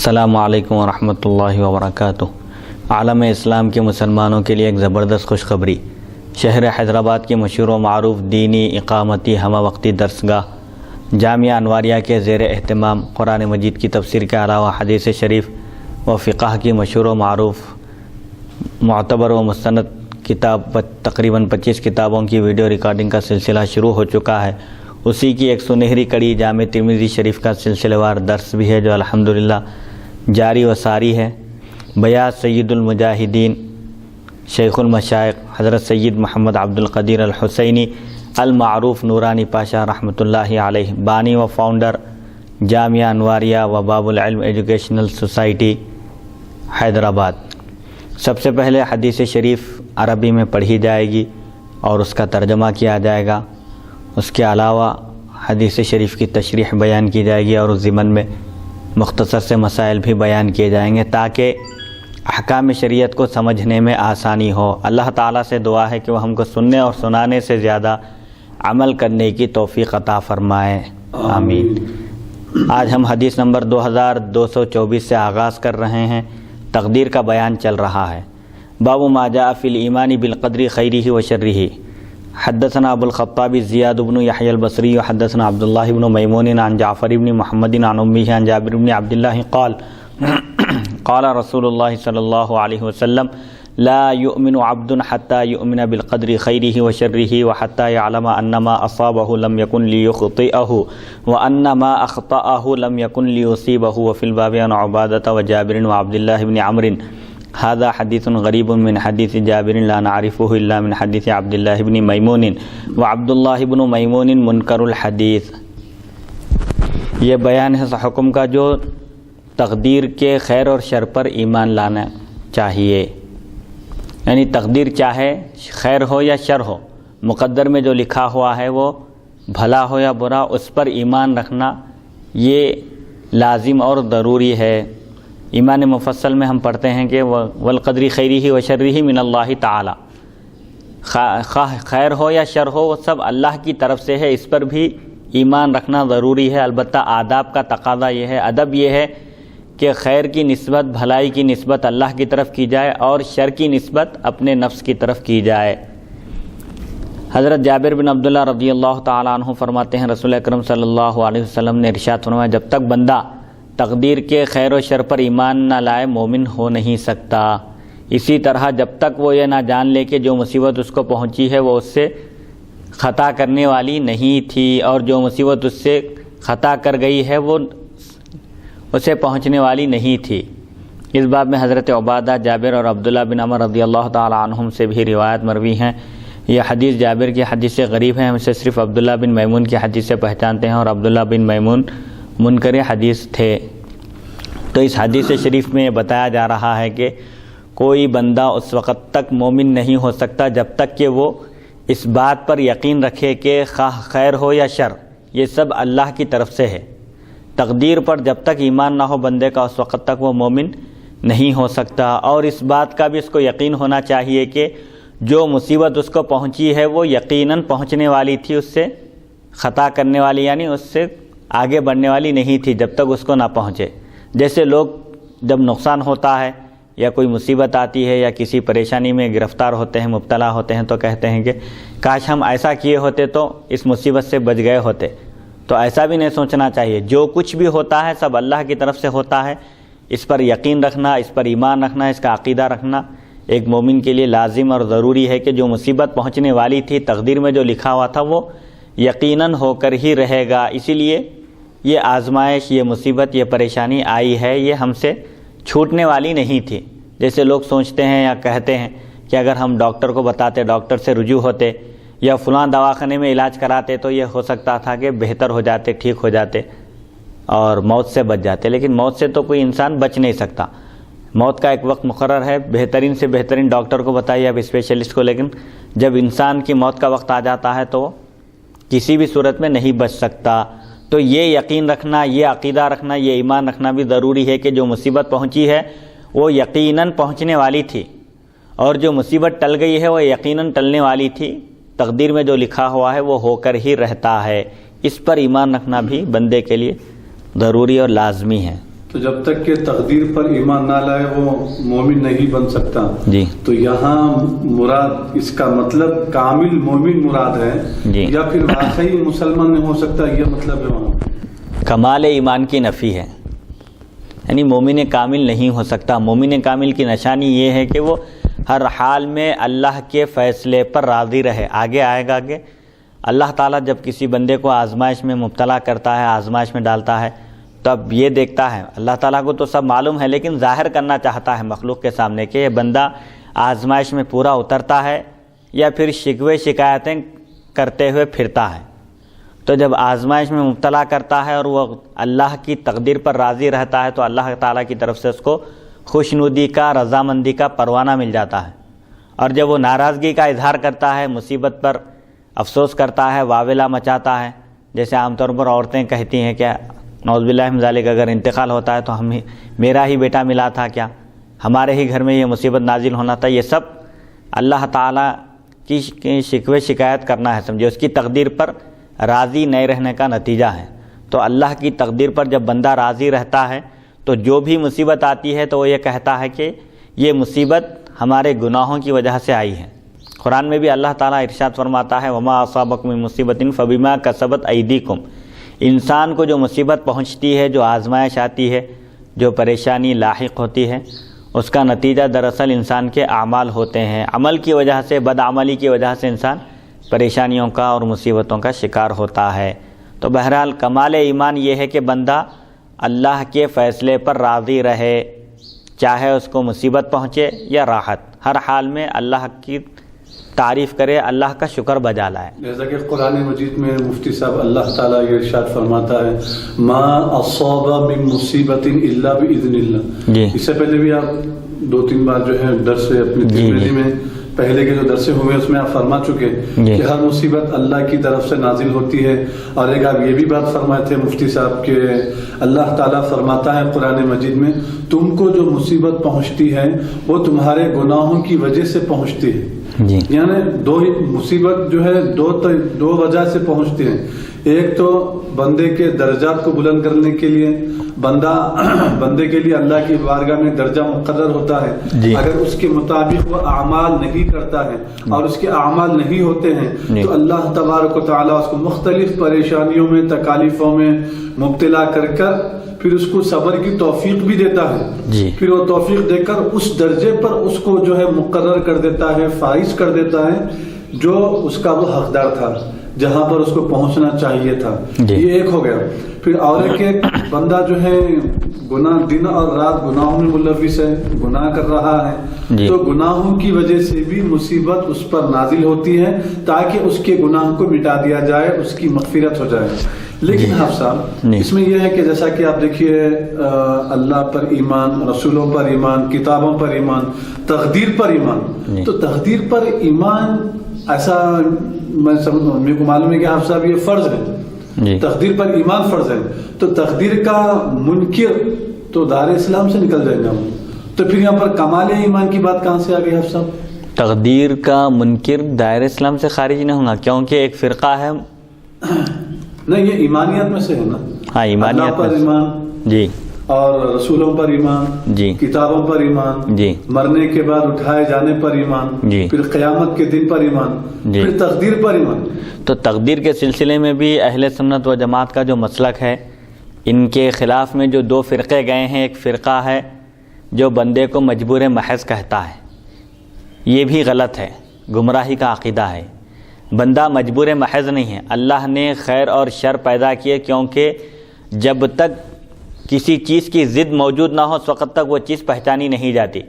السلام علیکم ورحمۃ اللہ وبرکاتہ۔ عالم اسلام کے مسلمانوں کے لیے ایک زبردست خوشخبری۔ شہر حیدرآباد کی مشہور و معروف دینی اقامتی ہمہ وقتی درسگاہ جامعہ انواریہ کے زیر اہتمام قرآن مجید کی تفسیر کے علاوہ حدیث شریف و فقہ کی مشہور و معروف معتبر و مستند کتاب تقریباً 25 کتابوں کی ویڈیو ریکارڈنگ کا سلسلہ شروع ہو چکا ہے۔ اسی کی ایک سنہری کڑی جامع ترمذی شریف کا سلسلہ وار درس بھی ہے جو الحمدللہ جاری و ساری ہے۔ بیات سید المجاہدین شیخ المشائخ حضرت سید محمد عبد القدیر الحسینی المعروف نورانی پاشا رحمۃ اللہ علیہ، بانی و فاؤنڈر جامعہ انواریہ و باب العلم ایجوکیشنل سوسائٹی حیدرآباد۔ سب سے پہلے حدیث شریف عربی میں پڑھی جائے گی اور اس کا ترجمہ کیا جائے گا۔ اس کے علاوہ حدیث شریف کی تشریح بیان کی جائے گی اور اس ضمن میں مختصر سے مسائل بھی بیان کیے جائیں گے تاکہ احکام شریعت کو سمجھنے میں آسانی ہو۔ اللہ تعالیٰ سے دعا ہے کہ وہ ہم کو سننے اور سنانے سے زیادہ عمل کرنے کی توفیق عطا فرمائے، آمین۔ آج ہم حدیث نمبر 2224 سے آغاز کر رہے ہیں۔ تقدیر کا بیان چل رہا ہے۔ باب ما جاء فی الایمان بالقدر خیرہ و شرہ۔ حدثنا ابو الخطاب زیاد بن یحیی البصری حدثنا عبد اللہ بن میمون عن جعفر بن محمد عن امیہ عن جابر بن عبد اللہ قال قال رسول اللہ صلی اللہ علیہ وسلم لا يؤمن عبد حتى يؤمن بالقدر خیرہ وشرہ وحتى يعلم ان ما اصابه لم يكن ليخطئه وان ما اخطأه لم يكن ليصيبه وفي الباب عن عبادة وجابر وعبد الله بن عمرو هذا حدیث غریب من حدیث جابر لا نعرفه الا من حدیث عبد اللہ بن میمون وعبد اللہ بن میمون منکر الحدیث۔ یہ بیان ہے اس حکم کا جو تقدیر کے خیر اور شر پر ایمان لانا چاہیے، یعنی تقدیر چاہے خیر ہو یا شر ہو، مقدر میں جو لکھا ہوا ہے وہ بھلا ہو یا برا، اس پر ایمان رکھنا یہ لازم اور ضروری ہے۔ ایمان مفصل میں ہم پڑھتے ہیں کہ والقدر خیرہ و شرہ من اللہ تعالی، خیر ہو یا شر ہو وہ سب اللہ کی طرف سے ہے، اس پر بھی ایمان رکھنا ضروری ہے۔ البتہ آداب کا تقاضا یہ ہے، ادب یہ ہے کہ خیر کی نسبت، بھلائی کی نسبت اللہ کی طرف کی جائے اور شر کی نسبت اپنے نفس کی طرف کی جائے۔ حضرت جابر بن عبداللہ رضی اللہ تعالیٰ عنہ فرماتے ہیں رسول اکرم صلی اللہ علیہ وسلم نے ارشاد فرمایا جب تک بندہ تقدیر کے خیر و شر پر ایمان نہ لائے مومن ہو نہیں سکتا۔ اسی طرح جب تک وہ یہ نہ جان لے کہ جو مصیبت اس کو پہنچی ہے وہ اس سے خطا کرنے والی نہیں تھی اور جو مصیبت اس سے خطا کر گئی ہے وہ اسے پہنچنے والی نہیں تھی۔ اس باب میں حضرت عبادہ، جابر اور عبداللہ بن عمر رضی اللہ تعالی عنہم سے بھی روایت مروی ہیں۔ یہ حدیث جابر کی حدیث سے غریب ہے، ہم اسے صرف عبداللہ بن میمون کی حدیث سے پہچانتے ہیں اور عبداللہ بن میمون منکر حدیث تھے۔ تو اس حدیث شریف میں یہ بتایا جا رہا ہے کہ کوئی بندہ اس وقت تک مومن نہیں ہو سکتا جب تک کہ وہ اس بات پر یقین رکھے کہ خواہ خیر ہو یا شر یہ سب اللہ کی طرف سے ہے۔ تقدیر پر جب تک ایمان نہ ہو بندے کا اس وقت تک وہ مومن نہیں ہو سکتا، اور اس بات کا بھی اس کو یقین ہونا چاہیے کہ جو مصیبت اس کو پہنچی ہے وہ یقیناً پہنچنے والی تھی، اس سے خطا کرنے والی یعنی اس سے آگے بڑھنے والی نہیں تھی جب تک اس کو نہ پہنچے۔ جیسے لوگ جب نقصان ہوتا ہے یا کوئی مصیبت آتی ہے یا کسی پریشانی میں گرفتار ہوتے ہیں، مبتلا ہوتے ہیں تو کہتے ہیں کہ کاش ہم ایسا کیے ہوتے تو اس مصیبت سے بچ گئے ہوتے۔ تو ایسا بھی نہیں سوچنا چاہیے، جو کچھ بھی ہوتا ہے سب اللہ کی طرف سے ہوتا ہے، اس پر یقین رکھنا، اس پر ایمان رکھنا، اس کا عقیدہ رکھنا ایک مومن کے لیے لازم اور ضروری ہے کہ جو مصیبت پہنچنے والی تھی تقدیر میں جو لکھا ہوا تھا وہ یقیناً ہو کر ہی رہے گا۔ اسی لیے یہ آزمائش، یہ مصیبت، یہ پریشانی آئی ہے، یہ ہم سے چھوٹنے والی نہیں تھی۔ جیسے لوگ سوچتے ہیں یا کہتے ہیں کہ اگر ہم ڈاکٹر کو بتاتے، ڈاکٹر سے رجوع ہوتے یا فلاں دواخانے میں علاج کراتے تو یہ ہو سکتا تھا کہ بہتر ہو جاتے، ٹھیک ہو جاتے اور موت سے بچ جاتے، لیکن موت سے تو کوئی انسان بچ نہیں سکتا۔ موت کا ایک وقت مقرر ہے، بہترین سے بہترین ڈاکٹر کو بتائیے اب اسپیشلسٹ کو، لیکن جب انسان کی موت کا وقت آ جاتا ہے تو کسی بھی صورت میں نہیں بچ سکتا۔ تو یہ یقین رکھنا، یہ عقیدہ رکھنا، یہ ایمان رکھنا بھی ضروری ہے کہ جو مصیبت پہنچی ہے وہ یقیناً پہنچنے والی تھی اور جو مصیبت ٹل گئی ہے وہ یقیناً ٹلنے والی تھی۔ تقدیر میں جو لکھا ہوا ہے وہ ہو کر ہی رہتا ہے، اس پر ایمان رکھنا بھی بندے کے لیے ضروری اور لازمی ہے۔ تو جب تک کہ تقدیر پر ایمان نہ لائے وہ مومن نہیں بن سکتا. جی تو یہاں مراد اس کا مطلب کامل مومن مراد ہے جی یا پھر واقعی مسلمان نہیں ہو سکتا، یہ مطلب ہے وہاں کمال ایمان کی نفی ہے، یعنی مومن کامل نہیں ہو سکتا. مومن کامل کی نشانی یہ ہے کہ وہ ہر حال میں اللہ کے فیصلے پر راضی رہے. آگے آئے گا کہ اللہ تعالیٰ جب کسی بندے کو آزمائش میں مبتلا کرتا ہے، آزمائش میں ڈالتا ہے، تب یہ دیکھتا ہے، اللہ تعالیٰ کو تو سب معلوم ہے لیکن ظاہر کرنا چاہتا ہے مخلوق کے سامنے کہ یہ بندہ آزمائش میں پورا اترتا ہے یا پھر شکوے شکایتیں کرتے ہوئے پھرتا ہے. تو جب آزمائش میں مبتلا کرتا ہے اور وہ اللہ کی تقدیر پر راضی رہتا ہے تو اللہ تعالیٰ کی طرف سے اس کو خوشنودی کا، رضامندی کا پروانہ مل جاتا ہے. اور جب وہ ناراضگی کا اظہار کرتا ہے، مصیبت پر افسوس کرتا ہے، واویلا مچاتا ہے، جیسے عام طور پر عورتیں کہتی ہیں کہ نعوذ باللہ من ذالک اگر انتقال ہوتا ہے تو میرا ہی بیٹا ملا تھا کیا، ہمارے ہی گھر میں یہ مصیبت نازل ہونا تھا، یہ سب اللہ تعالیٰ کی شکوے شکایت کرنا ہے، سمجھے اس کی تقدیر پر راضی نہیں رہنے کا نتیجہ ہے. تو اللہ کی تقدیر پر جب بندہ راضی رہتا ہے تو جو بھی مصیبت آتی ہے تو وہ یہ کہتا ہے کہ یہ مصیبت ہمارے گناہوں کی وجہ سے آئی ہے. قرآن میں بھی اللہ تعالیٰ ارشاد فرماتا ہے وما اصابکم من مصیبت فبما کسبت ایدیکم. انسان کو جو مصیبت پہنچتی ہے، جو آزمائش آتی ہے، جو پریشانی لاحق ہوتی ہے، اس کا نتیجہ دراصل انسان کے اعمال ہوتے ہیں. عمل کی وجہ سے، بدعملی کی وجہ سے انسان پریشانیوں کا اور مصیبتوں کا شکار ہوتا ہے. تو بہرحال کمال ایمان یہ ہے کہ بندہ اللہ کے فیصلے پر راضی رہے، چاہے اس کو مصیبت پہنچے یا راحت، ہر حال میں اللہ کی تعریف کرے، اللہ کا شکر بجا لائے. جیسا کہ قرآن مجید میں مفتی صاحب اللہ تعالیٰ یہ ارشاد فرماتا ہے ما اصاب من مصیبت الا باذن اللہ. جی اس سے پہلے بھی آپ 2-3 بار جو ہے درس اپنی ترمذی میں پہلے کے جو درسیں ہوئے اس میں آپ فرما چکے کہ ہر مصیبت اللہ کی طرف سے نازل ہوتی ہے. اور ایک آپ یہ بھی بات فرمائے تھے مفتی صاحب کہ اللہ تعالیٰ فرماتا ہے قرآن مجید میں تم کو جو مصیبت پہنچتی ہے وہ تمہارے گناہوں کی وجہ سے پہنچتی ہے. جی یعنی دو مصیبت جو ہے دو وجہ سے پہنچتی ہیں. ایک تو بندے کے درجات کو بلند کرنے کے لیے بندے کے لیے اللہ کی بارگاہ میں درجہ مقرر ہوتا ہے. اگر اس کے مطابق وہ اعمال نہیں کرتا ہے اور اس کے اعمال نہیں ہوتے ہیں تو اللہ تبارک و تعالیٰ اس کو مختلف پریشانیوں میں، تکالیفوں میں مبتلا کر پھر اس کو صبر کی توفیق بھی دیتا ہے. پھر وہ توفیق دے کر اس درجے پر اس کو جو ہے مقرر کر دیتا ہے، فائز کر دیتا ہے جو اس کا وہ حقدار تھا، جہاں پر اس کو پہنچنا چاہیے تھا. یہ ایک ہو گیا. پھر اور ایک بندہ جو ہے گناہ دن اور رات گناہوں میں ملوث ہے، گناہ کر رہا ہے تو گناہوں کی وجہ سے بھی مصیبت اس پر نازل ہوتی ہے تاکہ اس کے گناہ کو مٹا دیا جائے، اس کی مغفرت ہو جائے. لیکن حافظ صاحب اس میں یہ ہے کہ جیسا کہ آپ دیکھیے اللہ پر ایمان، رسولوں پر ایمان، کتابوں پر ایمان، تقدیر پر ایمان. تو تقدیر پر ایمان ایسا میرے کو معلوم ہے کہ حافظ صاحب یہ فرض ہے، تقدیر پر ایمان فرض ہے. تو تقدیر کا منکر تو دار اسلام سے نکل جائے گا. تو پھر یہاں پر کمال ایمان کی بات کہاں سے آ گئی حافظ صاحب؟ تقدیر کا منکر دائر اسلام سے خارج نہیں ہوگا کیونکہ ایک فرقہ ہے. نہیں، یہ ایمانیت میں سے ہے نا. ہاں، ایمانیت پر ایمان، جی، اور رسولوں پر ایمان، جی، کتابوں پر ایمان، جی، مرنے کے بعد اٹھائے جانے پر ایمان، جی، پھر قیامت کے دن پر ایمان، جی، پھر تقدیر پر ایمان. تو تقدیر کے سلسلے میں بھی اہل سنت و جماعت کا جو مسلک ہے، ان کے خلاف میں جو 2 فرقے گئے ہیں، ایک فرقہ ہے جو بندے کو مجبور محض کہتا ہے. یہ بھی غلط ہے، گمراہی کا عقیدہ ہے. بندہ مجبور محض نہیں ہے. اللہ نے خیر اور شر پیدا کیے کیونکہ جب تک کسی چیز کی ضد موجود نہ ہو اس وقت تک وہ چیز پہچانی نہیں جاتی.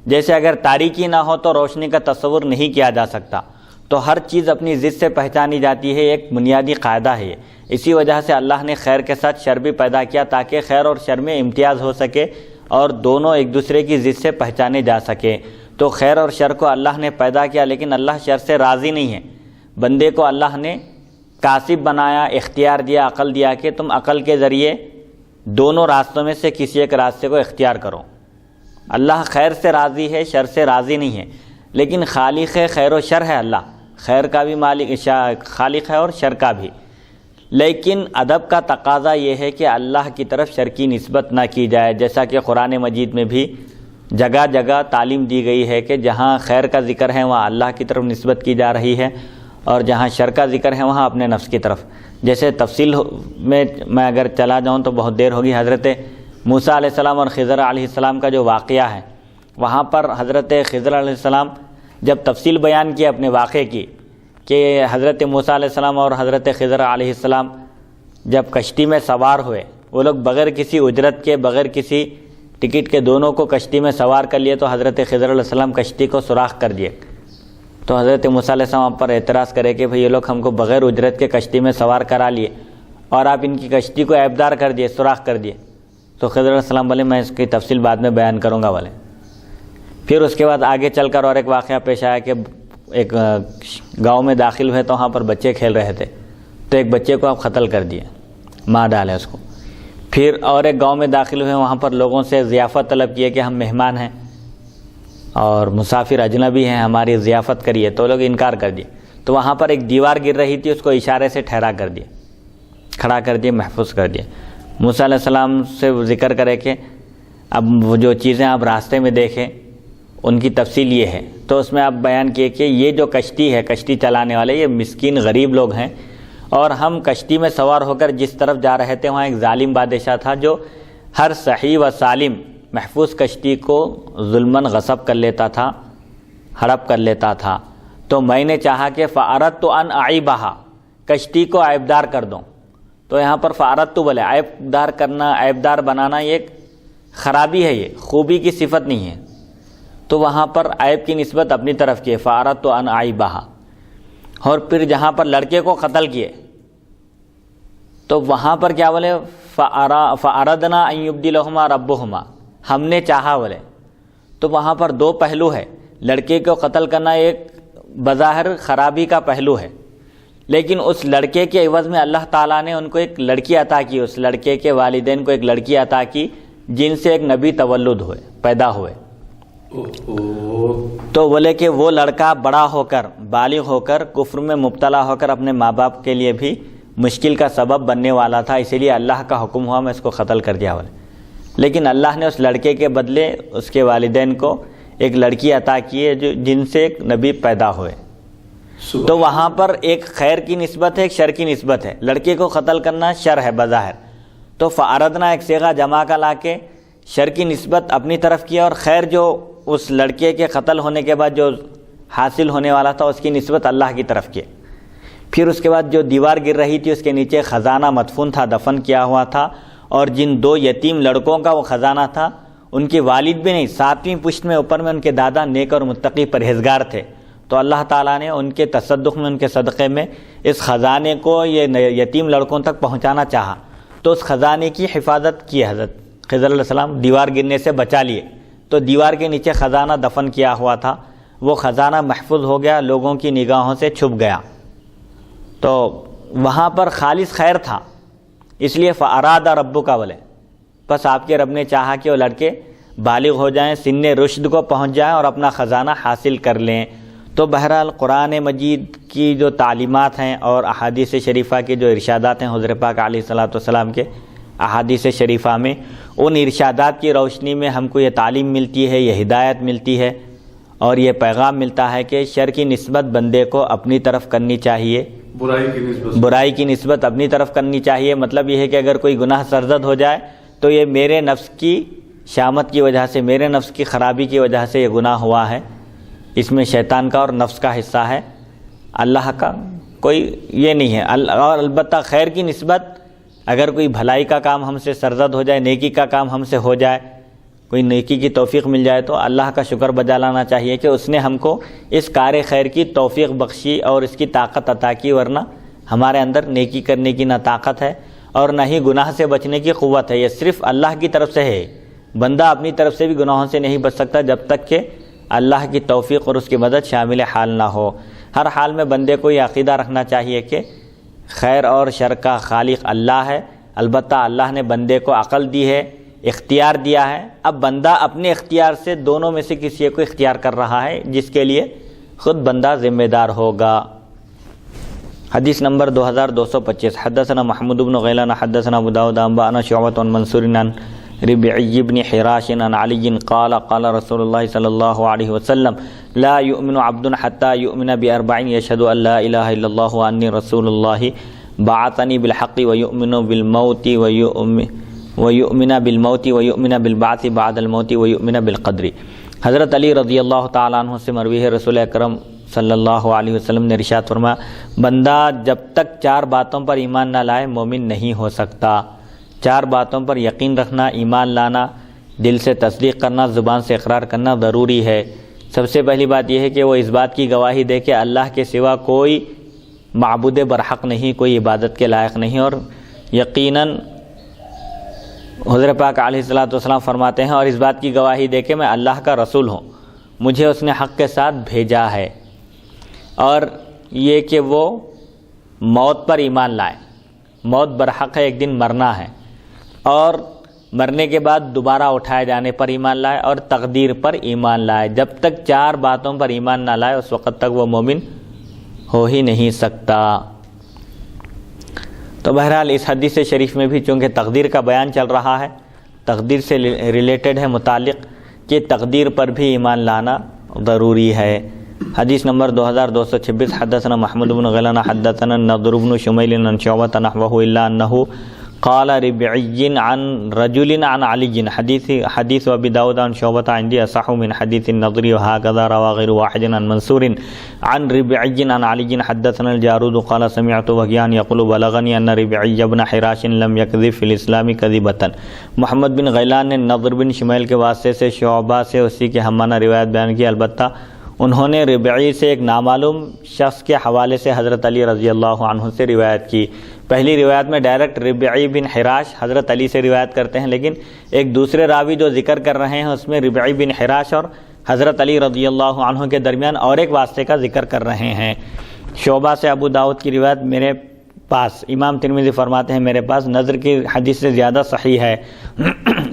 جیسے اگر تاریکی نہ ہو تو روشنی کا تصور نہیں کیا جا سکتا. تو ہر چیز اپنی ضد سے پہچانی جاتی ہے، ایک بنیادی قاعدہ ہے. اسی وجہ سے اللہ نے خیر کے ساتھ شر بھی پیدا کیا تاکہ خیر اور شر میں امتیاز ہو سکے اور دونوں ایک دوسرے کی ضد سے پہچانے جا سکے. تو خیر اور شر کو اللہ نے پیدا کیا، لیکن اللہ شر سے راضی نہیں ہے. بندے کو اللہ نے کاسب بنایا، اختیار دیا، عقل دیا کہ تم عقل کے ذریعے دونوں راستوں میں سے کسی ایک راستے کو اختیار کرو. اللہ خیر سے راضی ہے، شر سے راضی نہیں ہے، لیکن خالق خیر و شر ہے. اللہ خیر کا بھی خالق ہے اور شر کا بھی. لیکن ادب کا تقاضا یہ ہے کہ اللہ کی طرف شر کی نسبت نہ کی جائے، جیسا کہ قرآن مجید میں بھی جگہ جگہ تعلیم دی گئی ہے کہ جہاں خیر کا ذکر ہے وہاں اللہ کی طرف نسبت کی جا رہی ہے، اور جہاں شر کا ذکر ہے وہاں اپنے نفس کی طرف۔ جیسے تفصیل میں اگر چلا جاؤں تو بہت دیر ہوگی۔ حضرت موسیٰ علیہ السلام اور خضر علیہ السلام کا جو واقعہ ہے، وہاں پر حضرت خضر علیہ السلام جب تفصیل بیان کی اپنے واقعے کی کہ حضرت موسیٰ علیہ السلام اور حضرت خضر علیہ السلام جب کشتی میں سوار ہوئے، وہ لوگ بغیر کسی اجرت کے، بغیر کسی ٹکٹ کے دونوں کو کشتی میں سوار کر لیے، تو حضرت خضر علیہ السلام کشتی کو سوراخ کر دیے۔ تو حضرت موسیٰ علیہ السلام پر اعتراض کرے کہ بھئی یہ لوگ ہم کو بغیر اجرت کے کشتی میں سوار کرا لیے اور آپ ان کی کشتی کو عیبدار کر دیے، سوراخ کر دیے۔ تو خضر علیہ السلام بولے میں اس کی تفصیل بعد میں بیان کروں گا بولے۔ پھر اس کے بعد آگے چل کر اور ایک واقعہ پیش آیا کہ ایک گاؤں میں داخل ہوئے تو وہاں پر بچے کھیل رہے تھے، تو ایک بچے کو آپ قتل کر دیے، مار ڈالے اس کو۔ پھر اور ایک گاؤں میں داخل ہوئے، وہاں پر لوگوں سے ضیافت طلب کیے کہ ہم مہمان ہیں اور مسافر اجنبی ہیں، ہماری ضیافت کریے، تو لوگ انکار کر دیے۔ تو وہاں پر ایک دیوار گر رہی تھی، اس کو اشارے سے ٹھہرا کر دیے، کھڑا کر دیے، محفوظ کر دیے۔ موسیٰ علیہ السلام سے ذکر کرے کہ اب وہ جو چیزیں آپ راستے میں دیکھیں ان کی تفصیل یہ ہے، تو اس میں آپ بیان کیے کہ یہ جو کشتی ہے، کشتی چلانے والے یہ مسکین غریب لوگ ہیں، اور ہم کشتی میں سوار ہو کر جس طرف جا رہے تھے وہاں ایک ظالم بادشاہ تھا جو ہر صحیح و سالم محفوظ کشتی کو ظلماً غصب کر لیتا تھا، ہڑپ کر لیتا تھا۔ تو میں نے چاہا کہ فَأَرَدْتُ أَنْ أَعِيبَهَا، کشتی کو عیبدار کر دوں۔ تو یہاں پر فَأَرَدْتُ بولے، عیبدار کرنا، عیبدار بنانا یہ ایک خرابی ہے، یہ خوبی کی صفت نہیں ہے، تو وہاں پر عیب کی نسبت اپنی طرف کی ہے، فَأَرَدْتُ أَنْ أَعِيبَهَا۔ اور پھر جہاں پر لڑکے کو قتل کیے تو وہاں پر کیا بولے، فَأَرَدْنَا أَن يُبْدِلَهُمَا رَبُّهُمَا، ہم نے چاہا بولے۔ تو وہاں پر دو پہلو ہے، لڑکے کو قتل کرنا ایک بظاہر خرابی کا پہلو ہے، لیکن اس لڑکے کے عوض میں اللہ تعالیٰ نے ان کو ایک لڑکی عطا کی، اس لڑکے کے والدین کو ایک لڑکی عطا کی جن سے ایک نبی تولد ہوئے، پیدا ہوئے۔ تو بولے کہ وہ لڑکا بڑا ہو کر، بالغ ہو کر، کفر میں مبتلا ہو کر اپنے ماں باپ کے لیے بھی مشکل کا سبب بننے والا تھا، اسی لیے اللہ کا حکم ہوا میں اس کو قتل کر دیا بولے۔ لیکن اللہ نے اس لڑکے کے بدلے اس کے والدین کو ایک لڑکی عطا کی ہے جن سے ایک نبی پیدا ہوئے۔ تو وہاں پر ایک خیر کی نسبت ہے، ایک شر کی نسبت ہے۔ لڑکے کو قتل کرنا شر ہے بظاہر، تو فَأَرَدْنَا ایک صیغہ جمع کا لا کے شر کی نسبت اپنی طرف کی، اور خیر جو اس لڑکے کے قتل ہونے کے بعد جو حاصل ہونے والا تھا اس کی نسبت اللہ کی طرف کی۔ پھر اس کے بعد جو دیوار گر رہی تھی اس کے نیچے خزانہ مدفون تھا، دفن کیا ہوا تھا، اور جن دو یتیم لڑکوں کا وہ خزانہ تھا ان کے والد بھی نہیں، 7ویں پشت میں اوپر میں ان کے دادا نیک اور متقی پرہیزگار تھے، تو اللہ تعالیٰ نے ان کے تصدق میں، ان کے صدقے میں اس خزانے کو یہ یتیم لڑکوں تک پہنچانا چاہا، تو اس خزانے کی حفاظت کی حضرت خضر علیہ السلام، دیوار گرنے سے بچا لیے۔ تو دیوار کے نیچے خزانہ دفن کیا ہوا تھا، وہ خزانہ محفوظ ہو گیا، لوگوں کی نگاہوں سے چھپ گیا، تو وہاں پر خالص خیر تھا، اس لیے فَأَرَادَ رَبُّكَ بولے، بس آپ کے رب نے چاہا کہ وہ لڑکے بالغ ہو جائیں، سن رشد کو پہنچ جائیں اور اپنا خزانہ حاصل کر لیں۔ تو بہرحال قرآن مجید کی جو تعلیمات ہیں اور احادیث شریفہ کے جو ارشادات ہیں حضور پاک علیہ الصلوۃ والسلام کے احادیث شریفہ میں، ان ارشادات کی روشنی میں ہم کو یہ تعلیم ملتی ہے، یہ ہدایت ملتی ہے، اور یہ پیغام ملتا ہے کہ شر کی نسبت بندے کو اپنی طرف کرنی چاہیے، برائی کی نسبت اپنی طرف کرنی چاہیے۔ مطلب یہ ہے کہ اگر کوئی گناہ سرزد ہو جائے تو یہ میرے نفس کی شامت کی وجہ سے، میرے نفس کی خرابی کی وجہ سے یہ گناہ ہوا ہے، اس میں شیطان کا اور نفس کا حصہ ہے، اللہ کا کوئی یہ نہیں ہے۔ اور البتہ خیر کی نسبت، اگر کوئی بھلائی کا کام ہم سے سرزد ہو جائے، نیکی کا کام ہم سے ہو جائے، کوئی نیکی کی توفیق مل جائے، تو اللہ کا شکر بجا لانا چاہیے کہ اس نے ہم کو اس کار خیر کی توفیق بخشی اور اس کی طاقت عطا کی، ورنہ ہمارے اندر نیکی کرنے کی نہ طاقت ہے اور نہ ہی گناہ سے بچنے کی قوت ہے، یہ صرف اللہ کی طرف سے ہے۔ بندہ اپنی طرف سے بھی گناہوں سے نہیں بچ سکتا جب تک کہ اللہ کی توفیق اور اس کی مدد شامل حال نہ ہو۔ ہر حال میں بندے کو یہ عقیدہ رکھنا چاہیے کہ خیر اور شر کا خالق اللہ ہے، البتہ اللہ نے بندے کو عقل دی ہے، اختیار دیا ہے، اب بندہ اپنے اختیار سے دونوں میں سے کسی ایک کو اختیار کر رہا ہے، جس کے لیے خود بندہ ذمہ دار ہوگا۔ حدیث نمبر 2225 حدثنا محمود بن غیلان حدثنا ابو داود انبانا شعبۃ عن منصور عن ربعی بن حراش عن علی قال قال رسول اللہ صلی اللہ علیہ وسلم لا يؤمن عبد حتى يؤمن بأربع يشهد ان لا الہ الا اللہ وانی رسول اللہ بعثنی بالحق ويؤمن بالموت ويؤمن بالبعث بعد الموت ويؤمن بالقدر۔ حضرت علی رضی اللہ تعالیٰ عنہ سے مروی ہے، رسول اکرم صلی اللہ علیہ وسلم نے ارشاد فرمایا بندہ جب تک 4 باتوں پر ایمان نہ لائے مومن نہیں ہو سکتا۔ 4 باتوں پر یقین رکھنا، ایمان لانا، دل سے تصدیق کرنا، زبان سے اقرار کرنا ضروری ہے۔ سب سے پہلی بات یہ ہے کہ وہ اس بات کی گواہی دے کہ اللہ کے سوا کوئی معبود برحق نہیں، کوئی عبادت کے لائق نہیں، اور یقیناً حضرت پاک علیہ الصلوۃ والسلام فرماتے ہیں اور اس بات کی گواہی دے کہ میں اللہ کا رسول ہوں، مجھے اس نے حق کے ساتھ بھیجا ہے، اور یہ کہ وہ موت پر ایمان لائے، موت برحق ہے، ایک دن مرنا ہے، اور مرنے کے بعد دوبارہ اٹھائے جانے پر ایمان لائے، اور تقدیر پر ایمان لائے۔ جب تک 4 باتوں پر ایمان نہ لائے اس وقت تک وہ مومن ہو ہی نہیں سکتا۔ تو بہرحال اس حدیث شریف میں بھی چونکہ تقدیر کا بیان چل رہا ہے، تقدیر سے ریلیٹڈ ہے، متعلق، کہ تقدیر پر بھی ایمان لانا ضروری ہے۔ حدیث نمبر 2226 حدثنا محمود بن غیلان حدثنا النضر بن شمیل عن شعبۃ نحوه الا انه قال ربعی عن رجل عن علی حدیث ابی داود عن شعبۃ عندي اصح من حدیث النضر وهكذا روى غير واحد عن منصور عن ربعی عن علی حدثنا الجارود قال سمعت وهيان يقول بلغني ان ربعی بن حراش لم يكذب في الاسلام كذبة۔ محمد بن غیلان نے نضر بن شمیل کے واسطے سے شعبہ سے اسی کے ہمانہ روایت بیان کی، البتہ انہوں نے ربعی سے ایک نامعلوم شخص کے حوالے سے حضرت علی رضی اللہ عنہ سے روایت کی۔ پہلی روایت میں ڈائریکٹ ربعی بن حراش حضرت علی سے روایت کرتے ہیں، لیکن ایک دوسرے راوی جو ذکر کر رہے ہیں اس میں ربعی بن حراش اور حضرت علی رضی اللہ عنہ کے درمیان اور ایک واسطے کا ذکر کر رہے ہیں۔ شعبہ سے ابو داؤد کی روایت میرے پاس، امام ترمذی فرماتے ہیں میرے پاس نظر کی حدیث سے زیادہ صحیح ہے۔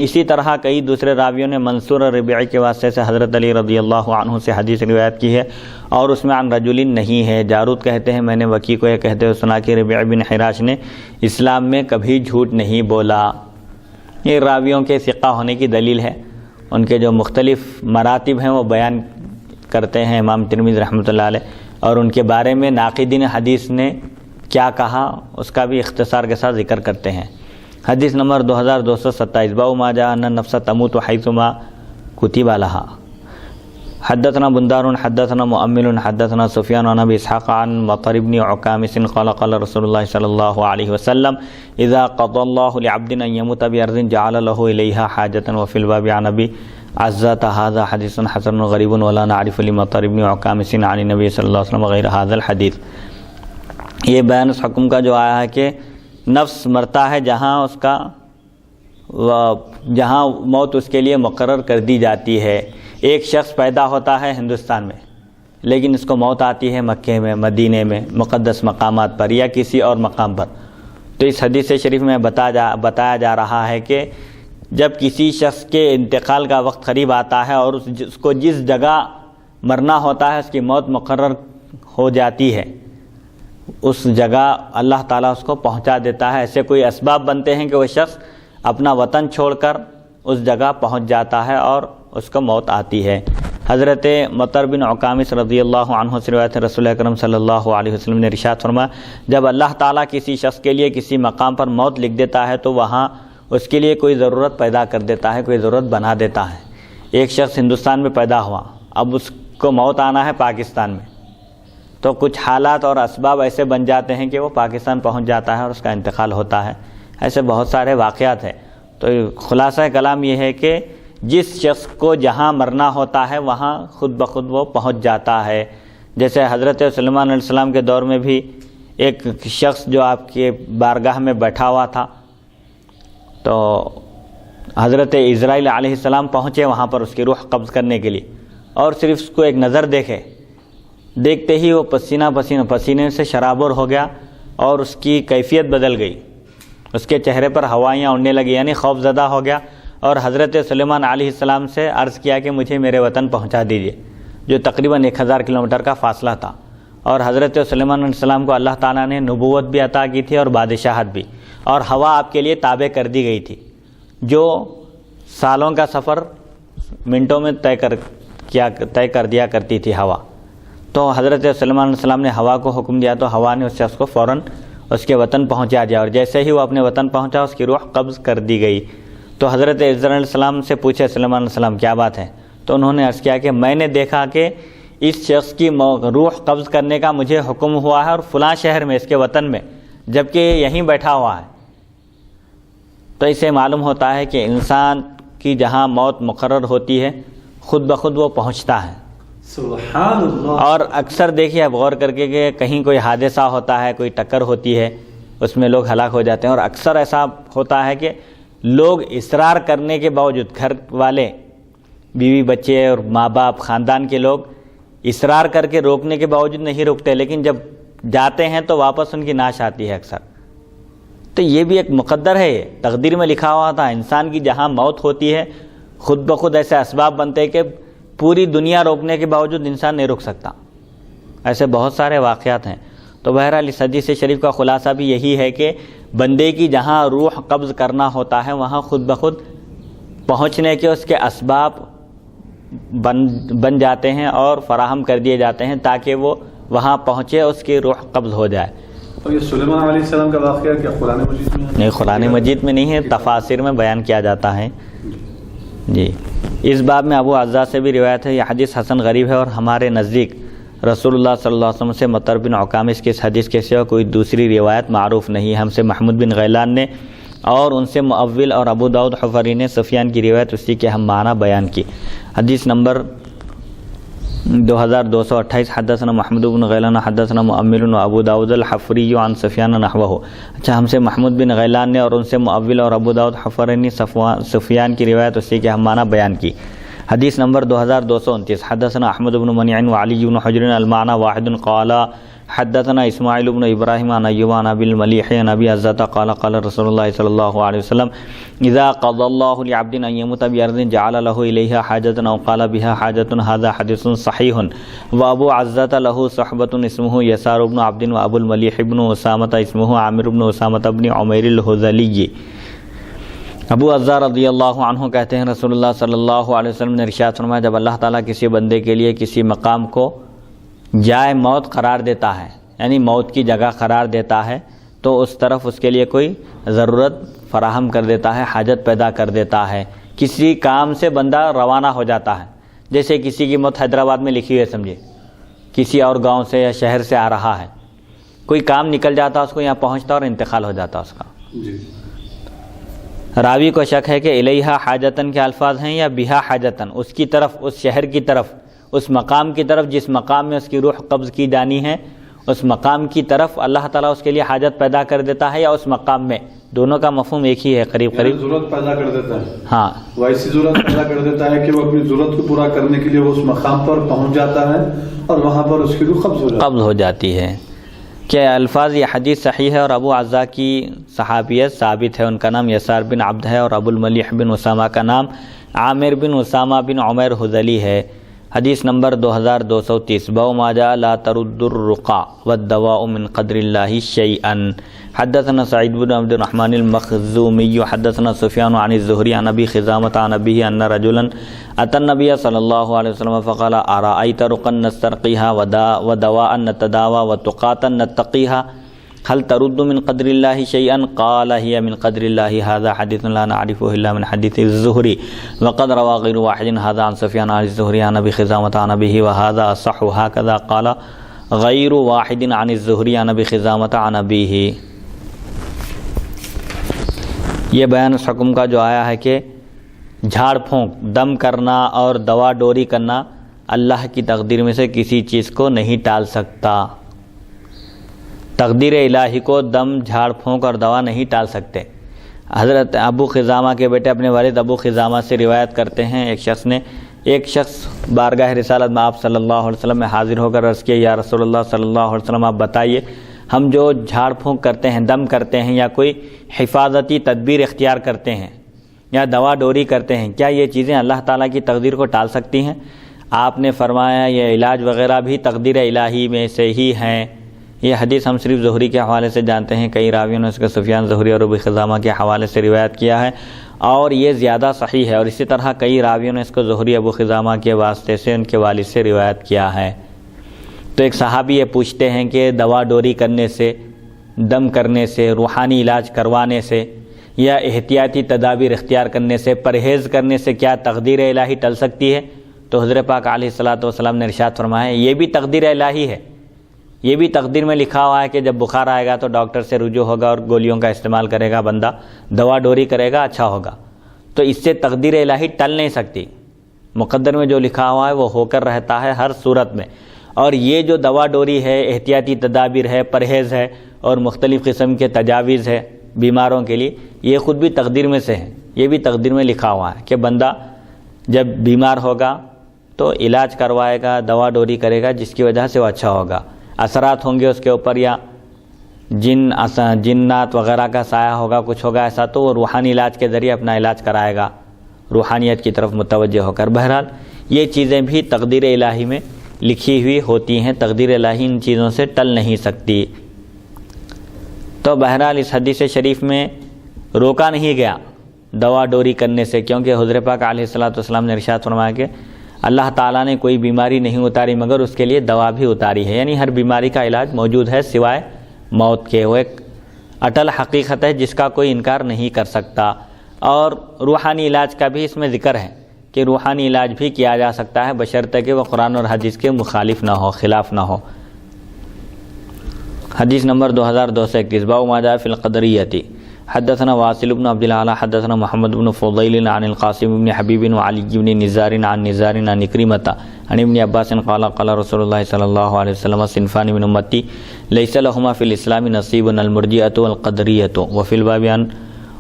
اسی طرح کئی دوسرے راویوں نے منصور اور ربعی کے واسطے سے حضرت علی رضی اللہ عنہ سے حدیث روایت کی ہے، اور اس میں عن رجل نہیں ہے۔ جارود کہتے ہیں میں نے وکی کو یہ کہتے ہوئے سنا کہ ربعی بن حراش نے اسلام میں کبھی جھوٹ نہیں بولا۔ یہ راویوں کے ثقہ ہونے کی دلیل ہے، ان کے جو مختلف مراتب ہیں وہ بیان کرتے ہیں امام ترمذی رحمۃ اللہ علیہ، اور ان کے بارے میں ناقدین حدیث نے کیا کہا اس کا بھی اختصار کے ساتھ ذکر کرتے ہیں۔ حدیث نمبر 2227 باب ما جاء ان النفس تموت حيثما كتب لها۔ حدثنا بندار حدثنا مؤمل حدثنا سفيان عن ابي اسحاق عن مطر بن عكامس قال قال رسول الله صلى الله عليه وسلم اذا قضى الله لعبد ان يموت بارض جعل له اليها حاجه، وفي الباب عن ابي عزة هذا حديث حسن غريب ولا نعرف لمطر بن عكامس عن النبي صلى الله عليه وسلم غير هذا الحديث۔ یہ بیان اس حکم کا جو آیا ہے کہ نفس مرتا ہے جہاں موت اس کے لیے مقرر کر دی جاتی ہے۔ ایک شخص پیدا ہوتا ہے ہندوستان میں، لیکن اس کو موت آتی ہے مکے میں، مدینے میں، مقدس مقامات پر یا کسی اور مقام پر۔ تو اس حدیث شریف میں بتایا جا رہا ہے کہ جب کسی شخص کے انتقال کا وقت قریب آتا ہے اور اس کو جس جگہ مرنا ہوتا ہے اس کی موت مقرر ہو جاتی ہے، اس جگہ اللہ تعالیٰ اس کو پہنچا دیتا ہے۔ ایسے کوئی اسباب بنتے ہیں کہ وہ شخص اپنا وطن چھوڑ کر اس جگہ پہنچ جاتا ہے اور اس کو موت آتی ہے۔ حضرت مطر بن عکامس رضی اللہ عنہ سے روایت ہے، رسول اکرم صلی اللہ علیہ وسلم نے ارشاد فرمایا جب اللہ تعالیٰ کسی شخص کے لیے کسی مقام پر موت لکھ دیتا ہے تو وہاں اس کے لیے کوئی ضرورت پیدا کر دیتا ہے، کوئی ضرورت بنا دیتا ہے۔ ایک شخص ہندوستان میں پیدا ہوا، اب اس کو موت آنا ہے پاکستان میں، تو کچھ حالات اور اسباب ایسے بن جاتے ہیں کہ وہ پاکستان پہنچ جاتا ہے اور اس کا انتقال ہوتا ہے۔ ایسے بہت سارے واقعات ہیں۔ تو خلاصہ کلام یہ ہے کہ جس شخص کو جہاں مرنا ہوتا ہے وہاں خود بخود وہ پہنچ جاتا ہے۔ جیسے حضرت سلیمان علیہ السلام کے دور میں بھی ایک شخص جو آپ کے بارگاہ میں بیٹھا ہوا تھا، تو حضرت اسرائیل علیہ السلام پہنچے وہاں پر اس کی روح قبض کرنے کے لیے، اور صرف اس کو ایک نظر دیکھتے ہی وہ پسینے سے شرابور ہو گیا اور اس کی کیفیت بدل گئی، اس کے چہرے پر ہوائیاں اڑنے لگی، یعنی خوف زدہ ہو گیا، اور حضرت سلیمان علیہ السلام سے عرض کیا کہ مجھے میرے وطن پہنچا دیجیے، جو تقریباً 1000 کلومیٹر کا فاصلہ تھا۔ اور حضرت سلیمان علیہ السلام کو اللہ تعالیٰ نے نبوت بھی عطا کی تھی اور بادشاہت بھی، اور ہوا آپ کے لیے تابع کر دی گئی تھی، جو سالوں کا سفر منٹوں میں طے کر دیا کرتی تھی ہوا۔ تو حضرت سلیمان علیہ السلام نے ہوا کو حکم دیا تو ہوا نے اس شخص کو فوراً اس کے وطن پہنچا دیا، اور جیسے ہی وہ اپنے وطن پہنچا اس کی روح قبض کر دی گئی۔ تو حضرت عزر علیہ السلام سے پوچھے سلیمان علیہ السلام کیا بات ہے؟ تو انہوں نے عرض کیا کہ میں نے دیکھا کہ اس شخص کی روح قبض کرنے کا مجھے حکم ہوا ہے اور فلاں شہر میں، اس کے وطن میں، جبکہ یہیں بیٹھا ہوا ہے۔ تو اس سے معلوم ہوتا ہے کہ انسان کی جہاں موت مقرر ہوتی ہے خود بخود وہ پہنچتا ہے۔ سبحان اللہ۔ اور اکثر دیکھیے اب غور کر کے کہ کہیں کوئی حادثہ ہوتا ہے، کوئی ٹکر ہوتی ہے، اس میں لوگ ہلاک ہو جاتے ہیں، اور اکثر ایسا ہوتا ہے کہ لوگ اصرار کرنے کے باوجود، گھر والے، بیوی بچے اور ماں باپ، خاندان کے لوگ اصرار کر کے روکنے کے باوجود نہیں رکتے، لیکن جب جاتے ہیں تو واپس ان کی ناش آتی ہے اکثر۔ تو یہ بھی ایک مقدر ہے، یہ تقدیر میں لکھا ہوا تھا۔ انسان کی جہاں موت ہوتی ہے خود بخود ایسے اسباب بنتے ہیں کہ پوری دنیا روکنے کے باوجود انسان نہیں رک سکتا۔ ایسے بہت سارے واقعات ہیں۔ تو بہرحال اس حدیث شریف کا خلاصہ بھی یہی ہے کہ بندے کی جہاں روح قبض کرنا ہوتا ہے وہاں خود بخود پہنچنے کے اس کے اسباب بن جاتے ہیں اور فراہم کر دیے جاتے ہیں تاکہ وہ وہاں پہنچے، اس کی روح قبض ہو جائے۔ اور یہ سلیمان علیہ السلام کا واقعہ کیا قرآن مجید میں ہے؟ نہیں، قرآن مجید میں نہیں ہے، تفاسیر میں بیان کیا جاتا ہے۔ جی، اس باب میں ابو عزا سے بھی روایت ہے، یہ حدیث حسن غریب ہے، اور ہمارے نزدیک رسول اللہ صلی اللہ علیہ وسلم سے مطر بن عکامس کی اس حدیث کے سوا کوئی دوسری روایت معروف نہیں ہے۔ ہم سے محمود بن غیلان نے اور ان سے معول اور ابو داؤد حفری نے سفیان کی روایت اسی کے ہم معنی بیان کی۔ حدیث نمبر 2228 حدثنا محمود بن غیلان حدثنا معمر و ابو داؤد الحفری عن سفیان نحوہ۔ اچھا، ہم سے محمود بن غیلان نے اور ان سے معول اور ابو داؤد حفری نے سفیان کی روایت اسی کے ہم معنی بیان کی۔ حدیث نمبر 2229 حدثنا احمد بن منیع وعلی بن حجر المعنى واحد قال حدثنا اسماعیل بن ابراہیم عن ایوب عن ابی الملیح عن ابی عزة قال قال رسول اللہ صلی اللہ علیہ وسلم اذا قضى الله لعبد ان يموت بارض جعل له اليها حاجة او قال بها حاجة هذا حديث صحيح وابو عزة له صحبة اسمه يسار بن عبد وابو الملیح بن اسامة اسمه عامر بن اسامة بن عمیر الہذلی۔ ابو عزا رضی اللہ عنہ کہتے ہیں رسول اللہ صلی اللہ علیہ وسلم نے ارشاد فرمایا جب اللہ تعالیٰ کسی بندے کے لیے کسی مقام کو جائے موت قرار دیتا ہے، یعنی موت کی جگہ قرار دیتا ہے، تو اس طرف اس کے لیے کوئی ضرورت فراہم کر دیتا ہے، حاجت پیدا کر دیتا ہے، کسی کام سے بندہ روانہ ہو جاتا ہے۔ جیسے کسی کی موت حیدرآباد میں لکھی ہوئی ہے، سمجھے کسی اور گاؤں سے یا شہر سے آ رہا ہے، کوئی کام نکل جاتا اس کو، یہاں پہنچتا اور انتقال ہو جاتا اس کا۔ جی۔ راوی کو شک ہے کہ الیہا حاجتن کے الفاظ ہیں یا بہا حاجتن، اس کی طرف، اس شہر کی طرف، اس مقام کی طرف جس مقام میں اس کی روح قبض کی جانی ہے، اس مقام کی طرف اللہ تعالیٰ اس کے لیے حاجت پیدا کر دیتا ہے، یا اس مقام میں، دونوں کا مفہوم ایک ہی ہے قریب قریب۔ ضرورت پیدا کر دیتا ہے، ہاں، وہ ایسی ضرورت پیدا کر دیتا ہے کہ وہ اپنی ضرورت کو پورا کرنے کے لیے وہ اس مقام پر پہنچ جاتا ہے اور وہاں پر اس کی روح قبض ہو جاتی ہے۔ کہ الفاظ یہ حدیث صحیح ہے، اور ابو عزا کی صحابیت ثابت ہے، ان کا نام یسار بن عبد ہے، اور ابو الملیح بن اسامہ کا نام عامر بن اسامہ بن عمیر الہذلی ہے۔ حدیث نمبر 2230 باب ما جاء لا ترد الرقى والدواء من قدر الله شيئا۔ حدثنا سعيد بن عبد الرحمن المخزومي حدثنا سفيان عن الزهري عن ابي خزامة عن ابيه ان رجلا اتى النبي صلى الله عليه وسلم فقال ارايت رقا نسترقيها ودواء نتداوى وتقاتا نتقيها هل ترد من قدر الله شيئا؟ قال هي من قدر الله هذا حديث لا نعرفه الا من حديث الزهري وقد روى غير واحد هذا عن سفيان عن الزهري عن ابي خزامة عن ابيه وهذا اصح هكذا قال غير واحد عن الزهري عن ابي خزامة عن ابيه۔ یہ بیان اس حکم کا جو آیا ہے کہ جھاڑ پھونک، دم کرنا اور دوا ڈوری کرنا اللہ کی تقدیر میں سے کسی چیز کو نہیں ٹال سکتا۔ تقدیر الہی کو دم، جھاڑ پھونک اور دوا نہیں ٹال سکتے۔ حضرت ابو خزامہ کے بیٹے اپنے والد ابو خزامہ سے روایت کرتے ہیں، ایک شخص بارگاہ رسالت میں آپ صلی اللہ علیہ وسلم میں حاضر ہو کر عرض کیا یا رسول اللہ صلی اللہ علیہ وسلم آپ بتائیے، ہم جو جھاڑ پھونک کرتے ہیں، دم کرتے ہیں، یا کوئی حفاظتی تدبیر اختیار کرتے ہیں، یا دوا ڈوری کرتے ہیں، کیا یہ چیزیں اللہ تعالیٰ کی تقدیر کو ٹال سکتی ہیں؟ آپ نے فرمایا یہ علاج وغیرہ بھی تقدیر الہی میں سے ہی ہیں۔ یہ حدیث ہم صرف زہری کے حوالے سے جانتے ہیں، کئی راویوں نے اس کے سفیان زہری اور ابو خزامہ کے حوالے سے روایت کیا ہے اور یہ زیادہ صحیح ہے، اور اسی طرح کئی راویوں نے اس کو زہری ابو خزامہ کے واسطے سے ان کے والد سے روایت کیا ہے۔ تو ایک صحابی یہ پوچھتے ہیں کہ دوا ڈوری کرنے سے، دم کرنے سے، روحانی علاج کروانے سے یا احتیاطی تدابیر اختیار کرنے سے، پرہیز کرنے سے کیا تقدیر الہی ٹل سکتی ہے؟ تو حضرت پاک علیہ الصلوۃ والسلام نے ارشاد فرمایا یہ بھی تقدیر الہی ہے، یہ بھی تقدیر میں لکھا ہوا ہے کہ جب بخار آئے گا تو ڈاکٹر سے رجوع ہوگا اور گولیوں کا استعمال کرے گا بندہ، دوا ڈوری کرے گا، اچھا ہوگا۔ تو اس سے تقدیر الہی ٹل نہیں سکتی، مقدر میں جو لکھا ہوا ہے وہ ہو کر رہتا ہے ہر صورت میں۔ اور یہ جو دوا ڈوری ہے، احتیاطی تدابیر ہے، پرہیز ہے اور مختلف قسم کے تجاویز ہے بیماروں کے لیے، یہ خود بھی تقدیر میں سے ہے، یہ بھی تقدیر میں لکھا ہوا ہے کہ بندہ جب بیمار ہوگا تو علاج کروائے گا، دوا ڈوری کرے گا، جس کی وجہ سے وہ اچھا ہوگا۔ اثرات ہوں گے اس کے اوپر یا جنات وغیرہ کا سایہ ہوگا، کچھ ہوگا ایسا، تو وہ روحانی علاج کے ذریعے اپنا علاج کرائے گا، روحانیت کی طرف متوجہ ہو کر۔ بہرحال یہ چیزیں بھی تقدیر الہی میں لکھی ہوئی ہوتی ہیں، تقدیر الہی ان چیزوں سے ٹل نہیں سکتی۔ تو بہرحال اس حدیث شریف میں روکا نہیں گیا دوا ڈوری کرنے سے، کیونکہ حضرت پاک علیہ الصلوۃ والسلام نے ارشاد فرمایا کہ اللہ تعالیٰ نے کوئی بیماری نہیں اتاری مگر اس کے لیے دوا بھی اتاری ہے، یعنی ہر بیماری کا علاج موجود ہے سوائے موت کے۔ وہ ایک اٹل حقیقت ہے جس کا کوئی انکار نہیں کر سکتا۔ اور روحانی علاج کا بھی اس میں ذکر ہے کہ روحانی علاج بھی کیا جا سکتا ہے بشرطے کہ وہ قرآن اور حدیث کے مخالف نہ ہو، خلاف نہ ہو۔ حدیث نمبر 2231، باب ما جاء فی القدریۃ۔ حدثنا واصل بن عبد الاعلی حدثنا محمد بن فضیل عن القاسم بن حبیب وعلی بن نزار عن عكرمة عن ابن عباس قال قال رسول اللہ صلی اللہ علیہ وسلم صنفان من امتی لیس لهما فی الاسلام نصیب المرجئة والقدریۃ وفی الباب عن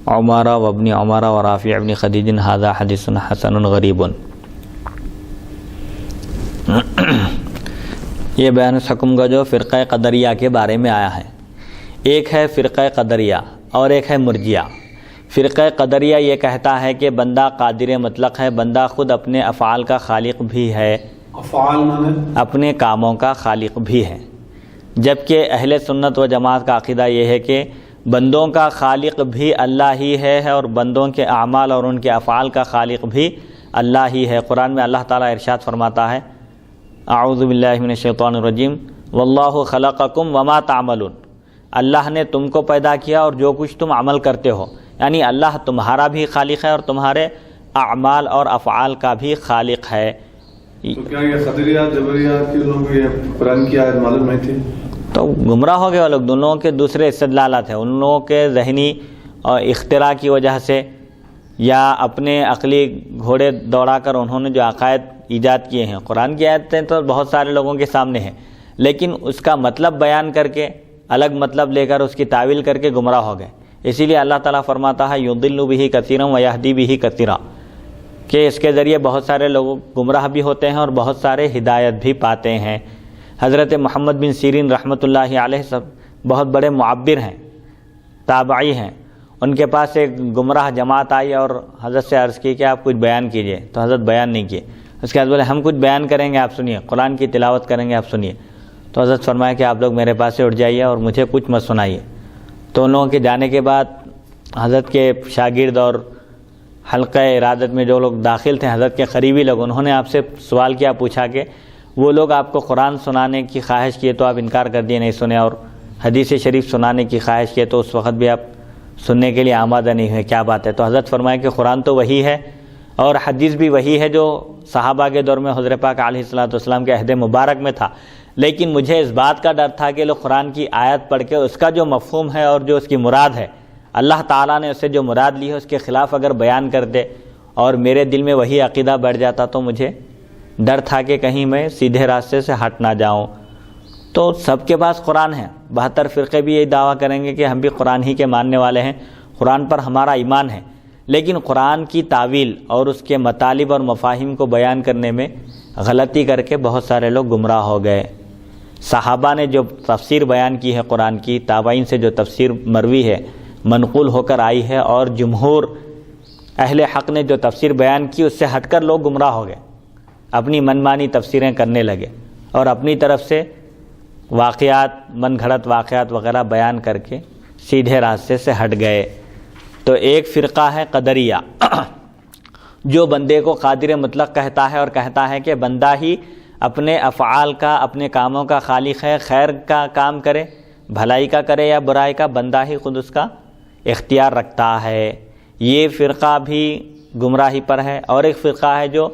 عمر وابن عمر ورافع بن خدیج هذا حدیث حسن غریب۔ یہ بیان اس حکم کا جو فرقہ قدریہ کے بارے میں آیا ہے، ایک ہے فرقہ قدریہ اور ایک ہے مرجیہ۔ فرقہ قدریہ یہ کہتا ہے کہ بندہ قادر مطلق ہے، بندہ خود اپنے افعال کا خالق بھی ہے، افعال مانے اپنے کاموں کا خالق بھی ہے، جبکہ اہل سنت و جماعت کا عقیدہ یہ ہے کہ بندوں کا خالق بھی اللہ ہی ہے اور بندوں کے اعمال اور ان کے افعال کا خالق بھی اللہ ہی ہے۔ قرآن میں اللہ تعالیٰ ارشاد فرماتا ہے اعوذ باللہ من الشیطان الرجیم واللہ خلقکم وما تعملون، اللہ نے تم کو پیدا کیا اور جو کچھ تم عمل کرتے ہو، یعنی اللہ تمہارا بھی خالق ہے اور تمہارے اعمال اور افعال کا بھی خالق ہے۔ تو کیا یہ قدریہ جبریہ کے لوگوں کو یہ قرآن کی آیت معلوم نہیں تھی؟ تو گمراہ ہو گئے وہ لوگ، دونوں لوگوں کے دوسرے استدلالات ہیں، ان لوگوں کے ذہنی اور اختراع کی وجہ سے یا اپنے عقلی گھوڑے دوڑا کر انہوں نے جو عقائد ایجاد کیے ہیں۔ قرآن کی آیتیں تو بہت سارے لوگوں کے سامنے ہیں، لیکن اس کا مطلب بیان کر کے الگ مطلب لے کر اس کی تعویل کر کے گمراہ ہو گئے۔ اسی لیے اللہ تعالیٰ فرماتا ہے یضل بہ کثیرا ویہدی بہ کثیرا، کہ اس کے ذریعے بہت سارے لوگ گمراہ بھی ہوتے ہیں اور بہت سارے ہدایت بھی پاتے ہیں۔ حضرت محمد بن سیرین رحمۃ اللہ علیہ سب بہت بڑے معبر ہیں، تابعی ہیں، ان کے پاس ایک گمراہ جماعت آئی اور حضرت سے عرض کی کہ آپ کچھ بیان کیجئے، تو حضرت بیان نہیں کیے۔ اس کے بعد بولے ہم کچھ بیان کریں گے آپ سنیے، قرآن کی تلاوت کریں گے آپ سنیے۔ تو حضرت فرمایا کہ آپ لوگ میرے پاس سے اٹھ جائیے اور مجھے کچھ مت سنائیے۔ تو ان لوگوں کے جانے کے بعد حضرت کے شاگرد اور حلقہ ارادت میں جو لوگ داخل تھے، حضرت کے قریبی لوگ، انہوں نے آپ سے سوال کیا، پوچھا کہ وہ لوگ آپ کو قرآن سنانے کی خواہش کیے تو آپ انکار کر دیے، نہیں سنے، اور حدیث شریف سنانے کی خواہش کیے تو اس وقت بھی آپ سننے کے لیے آمادہ نہیں ہوئے، کیا بات ہے؟ تو حضرت فرمایا کہ قرآن تو وہی ہے اور حدیث بھی وہی ہے جو صحابہ کے دور میں حضرت پاک علیہ الصلوۃ والسلام کے عہد مبارک میں تھا، لیکن مجھے اس بات کا ڈر تھا کہ لوگ قرآن کی آیت پڑھ کے اس کا جو مفہوم ہے اور جو اس کی مراد ہے، اللہ تعالیٰ نے اسے جو مراد لی ہے اس کے خلاف اگر بیان کر دے اور میرے دل میں وہی عقیدہ بیٹھ جاتا تو مجھے ڈر تھا کہ کہیں میں سیدھے راستے سے ہٹ نہ جاؤں۔ تو سب کے پاس قرآن ہے، 72 فرقے بھی یہی دعویٰ کریں گے کہ ہم بھی قرآن ہی کے ماننے والے ہیں، قرآن پر ہمارا ایمان ہے، لیکن قرآن کی تعویل اور اس کے مطالب اور مفاہیم کو بیان کرنے میں غلطی کر کے بہت سارے لوگ گمراہ ہو گئے۔ صحابہ نے جو تفسیر بیان کی ہے قرآن کی، تابعین سے جو تفسیر مروی ہے، منقول ہو کر آئی ہے، اور جمہور اہل حق نے جو تفسیر بیان کی اس سے ہٹ کر لوگ گمراہ ہو گئے۔ اپنی منمانی تفسیریں کرنے لگے اور اپنی طرف سے واقعات، من گھڑت واقعات وغیرہ بیان کر کے سیدھے راستے سے ہٹ گئے۔ تو ایک فرقہ ہے قدریہ جو بندے کو قادر مطلق کہتا ہے اور کہتا ہے کہ بندہ ہی اپنے افعال کا، اپنے کاموں کا خالق ہے، خیر کا کام کرے، بھلائی کا کرے یا برائی کا، بندہ ہی خود اس کا اختیار رکھتا ہے۔ یہ فرقہ بھی گمراہی پر ہے۔ اور ایک فرقہ ہے جو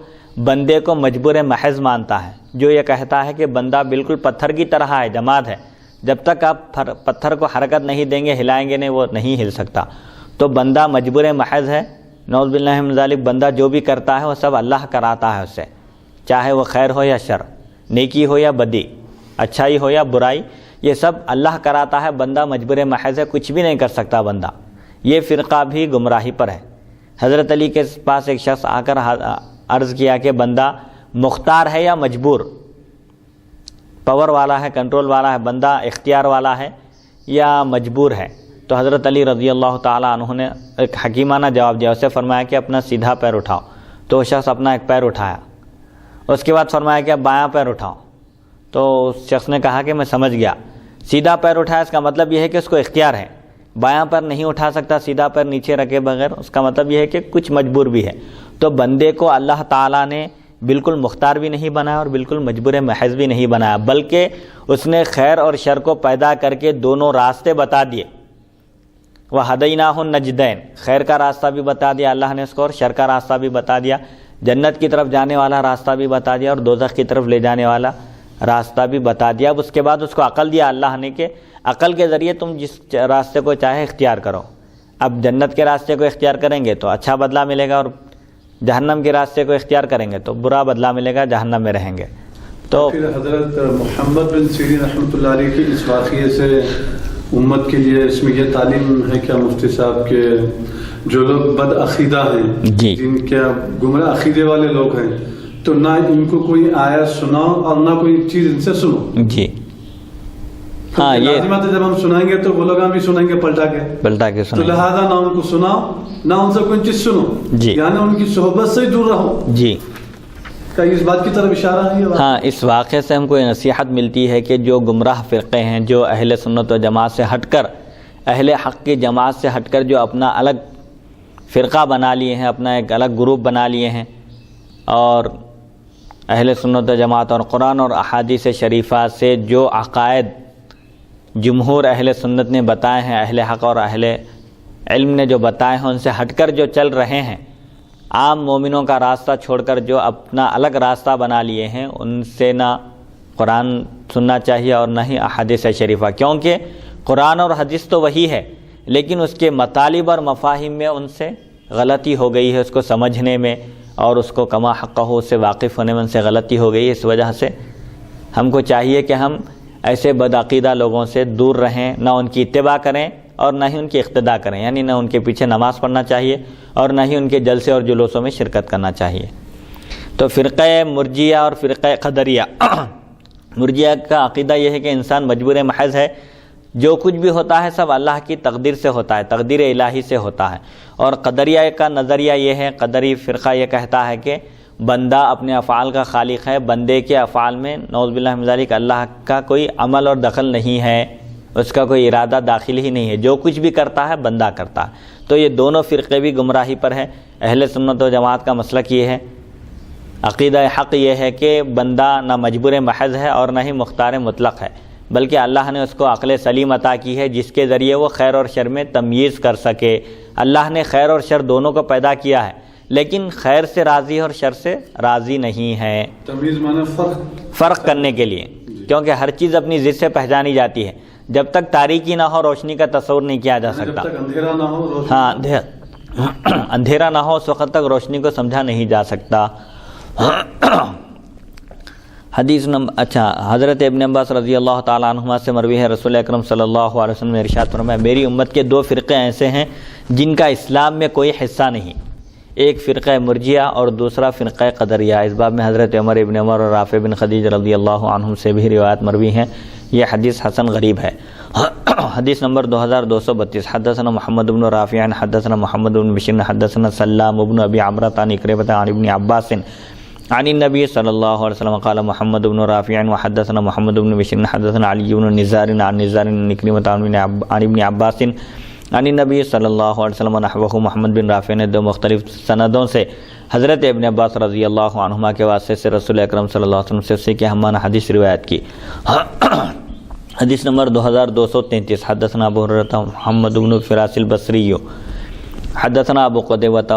بندے کو مجبور محض مانتا ہے، جو یہ کہتا ہے کہ بندہ بالکل پتھر کی طرح ہے، جماد ہے، جب تک آپ پتھر کو حرکت نہیں دیں گے، ہلائیں گے نہیں، وہ نہیں ہل سکتا۔ تو بندہ مجبور محض ہے، نعوذ باللہ من ذالک۔ بندہ جو بھی کرتا ہے وہ سب اللہ کراتا ہے اس سے، چاہے وہ خیر ہو یا شر، نیکی ہو یا بدی، اچھائی ہو یا برائی، یہ سب اللہ کراتا ہے، بندہ مجبور محض ہے، کچھ بھی نہیں کر سکتا بندہ۔ یہ فرقہ بھی گمراہی پر ہے۔ حضرت علی کے پاس ایک شخص آ کر عرض کیا کہ بندہ مختار ہے یا مجبور، پاور والا ہے، کنٹرول والا ہے، بندہ اختیار والا ہے یا مجبور ہے؟ تو حضرت علی رضی اللہ تعالیٰ عنہ نے ایک حکیمانہ جواب دیا، اسے فرمایا کہ اپنا سیدھا پیر اٹھاؤ۔ تو وہ شخص اپنا ایک پیر اٹھایا، اس کے بعد فرمایا کہ اب بایاں پیر اٹھاؤ۔ تو اس شخص نے کہا کہ میں سمجھ گیا، سیدھا پیر اٹھایا اس کا مطلب یہ ہے کہ اس کو اختیار ہے، بایاں پیر نہیں اٹھا سکتا سیدھا پیر نیچے رکھے بغیر، اس کا مطلب یہ ہے کہ کچھ مجبور بھی ہے۔ تو بندے کو اللہ تعالیٰ نے بالکل مختار بھی نہیں بنایا اور بالکل مجبور محض بھی نہیں بنایا، بلکہ اس نے خیر اور شر کو پیدا کر کے دونوں راستے بتا دیے۔ وَهَدَيْنَاهُ النَّجْدَيْنِ، خیر کا راستہ بھی بتا دیا اللہ نے اس کو اور شر کا راستہ بھی بتا دیا، جنت کی طرف جانے والا راستہ بھی بتا دیا اور دوزخ کی طرف لے جانے والا راستہ بھی بتا دیا۔ اب اس کے بعد اس کو عقل دیا اللہ نے کہ عقل کے ذریعے تم جس راستے کو چاہے اختیار کرو۔ اب جنت کے راستے کو اختیار کریں گے تو اچھا بدلہ ملے گا، اور جہنم کے راستے کو اختیار کریں گے تو برا بدلہ ملے گا، جہنم میں رہیں گے۔ تو پھر حضرت محمد بن سیرین رحمۃ اللہ علیہ کی اس واقعے سے امت کے لیے اس میں یہ تعلیم ہے کیا مفتی صاحب کہ جو لوگ بد عقیدہ ہیں، جی، جن کے گمراہ عقیدے والے لوگ ہیں، تو نہ ان کو کوئی آیت سناؤ اور نہ کوئی چیز ان سے سنو؟ جی ہاں، یہ لازمات ہے، جب ہم سنائیں گے تو وہ لوگ بھی سنیں گے پلٹا کے تو تو لہذا نہ ان کو سناؤ نہ ان سے کوئی چیز سنو، جی، یعنی ان کی صحبت سے دور رہو۔ جی کیا اس بات کی طرف اشارہ ہے یہ بات؟ ہاں، اس واقعے سے ہم کو یہ نصیحت ملتی ہے کہ جو گمراہ فرقے ہیں، جو اہل سنت و جماعت سے ہٹ کر، اہل حق کی جماعت سے ہٹ کر جو اپنا الگ فرقہ بنا لیے ہیں، اپنا ایک الگ گروپ بنا لیے ہیں، اور اہل سنت و جماعت اور قرآن اور احادیث شریفہ سے جو عقائد جمہور اہل سنت نے بتائے ہیں، اہل حق اور اہل علم نے جو بتائے ہیں، ان سے ہٹ کر جو چل رہے ہیں، عام مومنوں کا راستہ چھوڑ کر جو اپنا الگ راستہ بنا لیے ہیں، ان سے نہ قرآن سننا چاہیے اور نہ ہی احادیث شریفہ، کیونکہ قرآن اور حدیث تو وہی ہے، لیکن اس کے مطالب اور مفاہیم میں ان سے غلطی ہو گئی ہے، اس کو سمجھنے میں اور اس کو کما حقہ اس سے واقف ہونے میں ان سے غلطی ہو گئی ہے۔ اس وجہ سے ہم کو چاہیے کہ ہم ایسے بدعقیدہ لوگوں سے دور رہیں، نہ ان کی اتباع کریں اور نہ ہی ان کی اقتداء کریں، یعنی نہ ان کے پیچھے نماز پڑھنا چاہیے اور نہ ہی ان کے جلسے اور جلوسوں میں شرکت کرنا چاہیے۔ تو فرقہ مرجیہ اور فرقہ قدریہ، مرجیہ کا عقیدہ یہ ہے کہ انسان مجبور محض ہے، جو کچھ بھی ہوتا ہے سب اللہ کی تقدیر سے ہوتا ہے، تقدیر الہی سے ہوتا ہے۔ اور قدریہ کا نظریہ یہ ہے، قدری فرقہ یہ کہتا ہے کہ بندہ اپنے افعال کا خالق ہے، بندے کے افعال میں نعوذ باللہ من ذالک اللہ کا کوئی عمل اور دخل نہیں ہے، اس کا کوئی ارادہ داخل ہی نہیں ہے، جو کچھ بھی کرتا ہے بندہ کرتا ہے۔ تو یہ دونوں فرقے بھی گمراہی پر ہے۔ اہل سنت و جماعت کا مسلک یہ ہے، عقیدہ حق یہ ہے کہ بندہ نہ مجبور محض ہے اور نہ ہی مختار مطلق ہے، بلکہ اللہ نے اس کو عقل سلیم عطا کی ہے جس کے ذریعے وہ خیر اور شر میں تمییز کر سکے۔ اللہ نے خیر اور شر دونوں کو پیدا کیا ہے، لیکن خیر سے راضی اور شر سے راضی نہیں ہے، تمیز معنی فرق کرنے کے لیے، کیونکہ ہر چیز اپنی ضد سے پہچانی جاتی ہے۔ جب تک تاریکی نہ ہو روشنی کا تصور نہیں کیا جا سکتا، جب تک اندھیرا نہ ہو روشنی، ہاں اندھیرا نہ ہو اس وقت تک روشنی کو سمجھا نہیں جا سکتا۔ حدیث نمبر حضرت ابن عباس رضی اللہ تعالیٰ عنہما سے مروی ہے، رسول اکرم صلی اللہ علیہ وسلم نے ارشاد فرمایا، میری امت کے دو فرقے ایسے ہیں جن کا اسلام میں کوئی حصہ نہیں، ایک فرقہ مرجیہ اور دوسرا فرقہ قدریہ۔ اس باب میں حضرت عمر ابن عمر اور رافع بن خدیج رضی اللہ عنہم سے بھی روایت مروی ہیں، یہ حدیث حسن غریب ہے۔ حدیث نمبر 2232، حدثنا محمد بن رافع حدثنا محمد بن بشیر حدثنا سلام بن ابی عمرہ عن اکرمہ عن ابن عباس عن النبي صلى الله عليه وسلم قال محمد بن رافع وحدثنا محمد بن بشر حدثنا علي بن نزار عن نزار بن عكرمة عن ابن عباس عن النبي صلی اللہ علیہ وسلم نحوہ. محمد بن رافع نے دو مختلف سندوں سے حضرت ابن عباس رضی اللہ عنہما کے واسطے سے رسول اکرم صلی اللہ علیہ وسلم سے اسی کے ہمانہ حدیث روایت کی. حدیث نمبر 2233. حدثنا ابو ہریرہ محمد بن فراس البصری حدثنا ابو قتيبة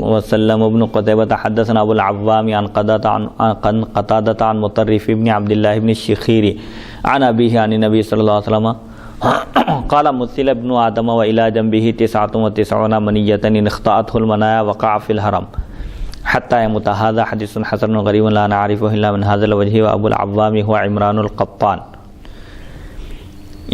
وسلم بن قتيبة حدثنا ابو العوام عن قتادة عن مطرف بن عبد الله بن الشخير عن أبيه عن النبي صلى الله عليه وسلم قال مثل ابن آدم وإلى جنبه 99 منية إن اخطأته المنايا وقع في الحرم حتى يموت. هذا حديث حسن غريب لا نعرفه إلا من هذا الوجه. وأبو العوام هو عمران القطان.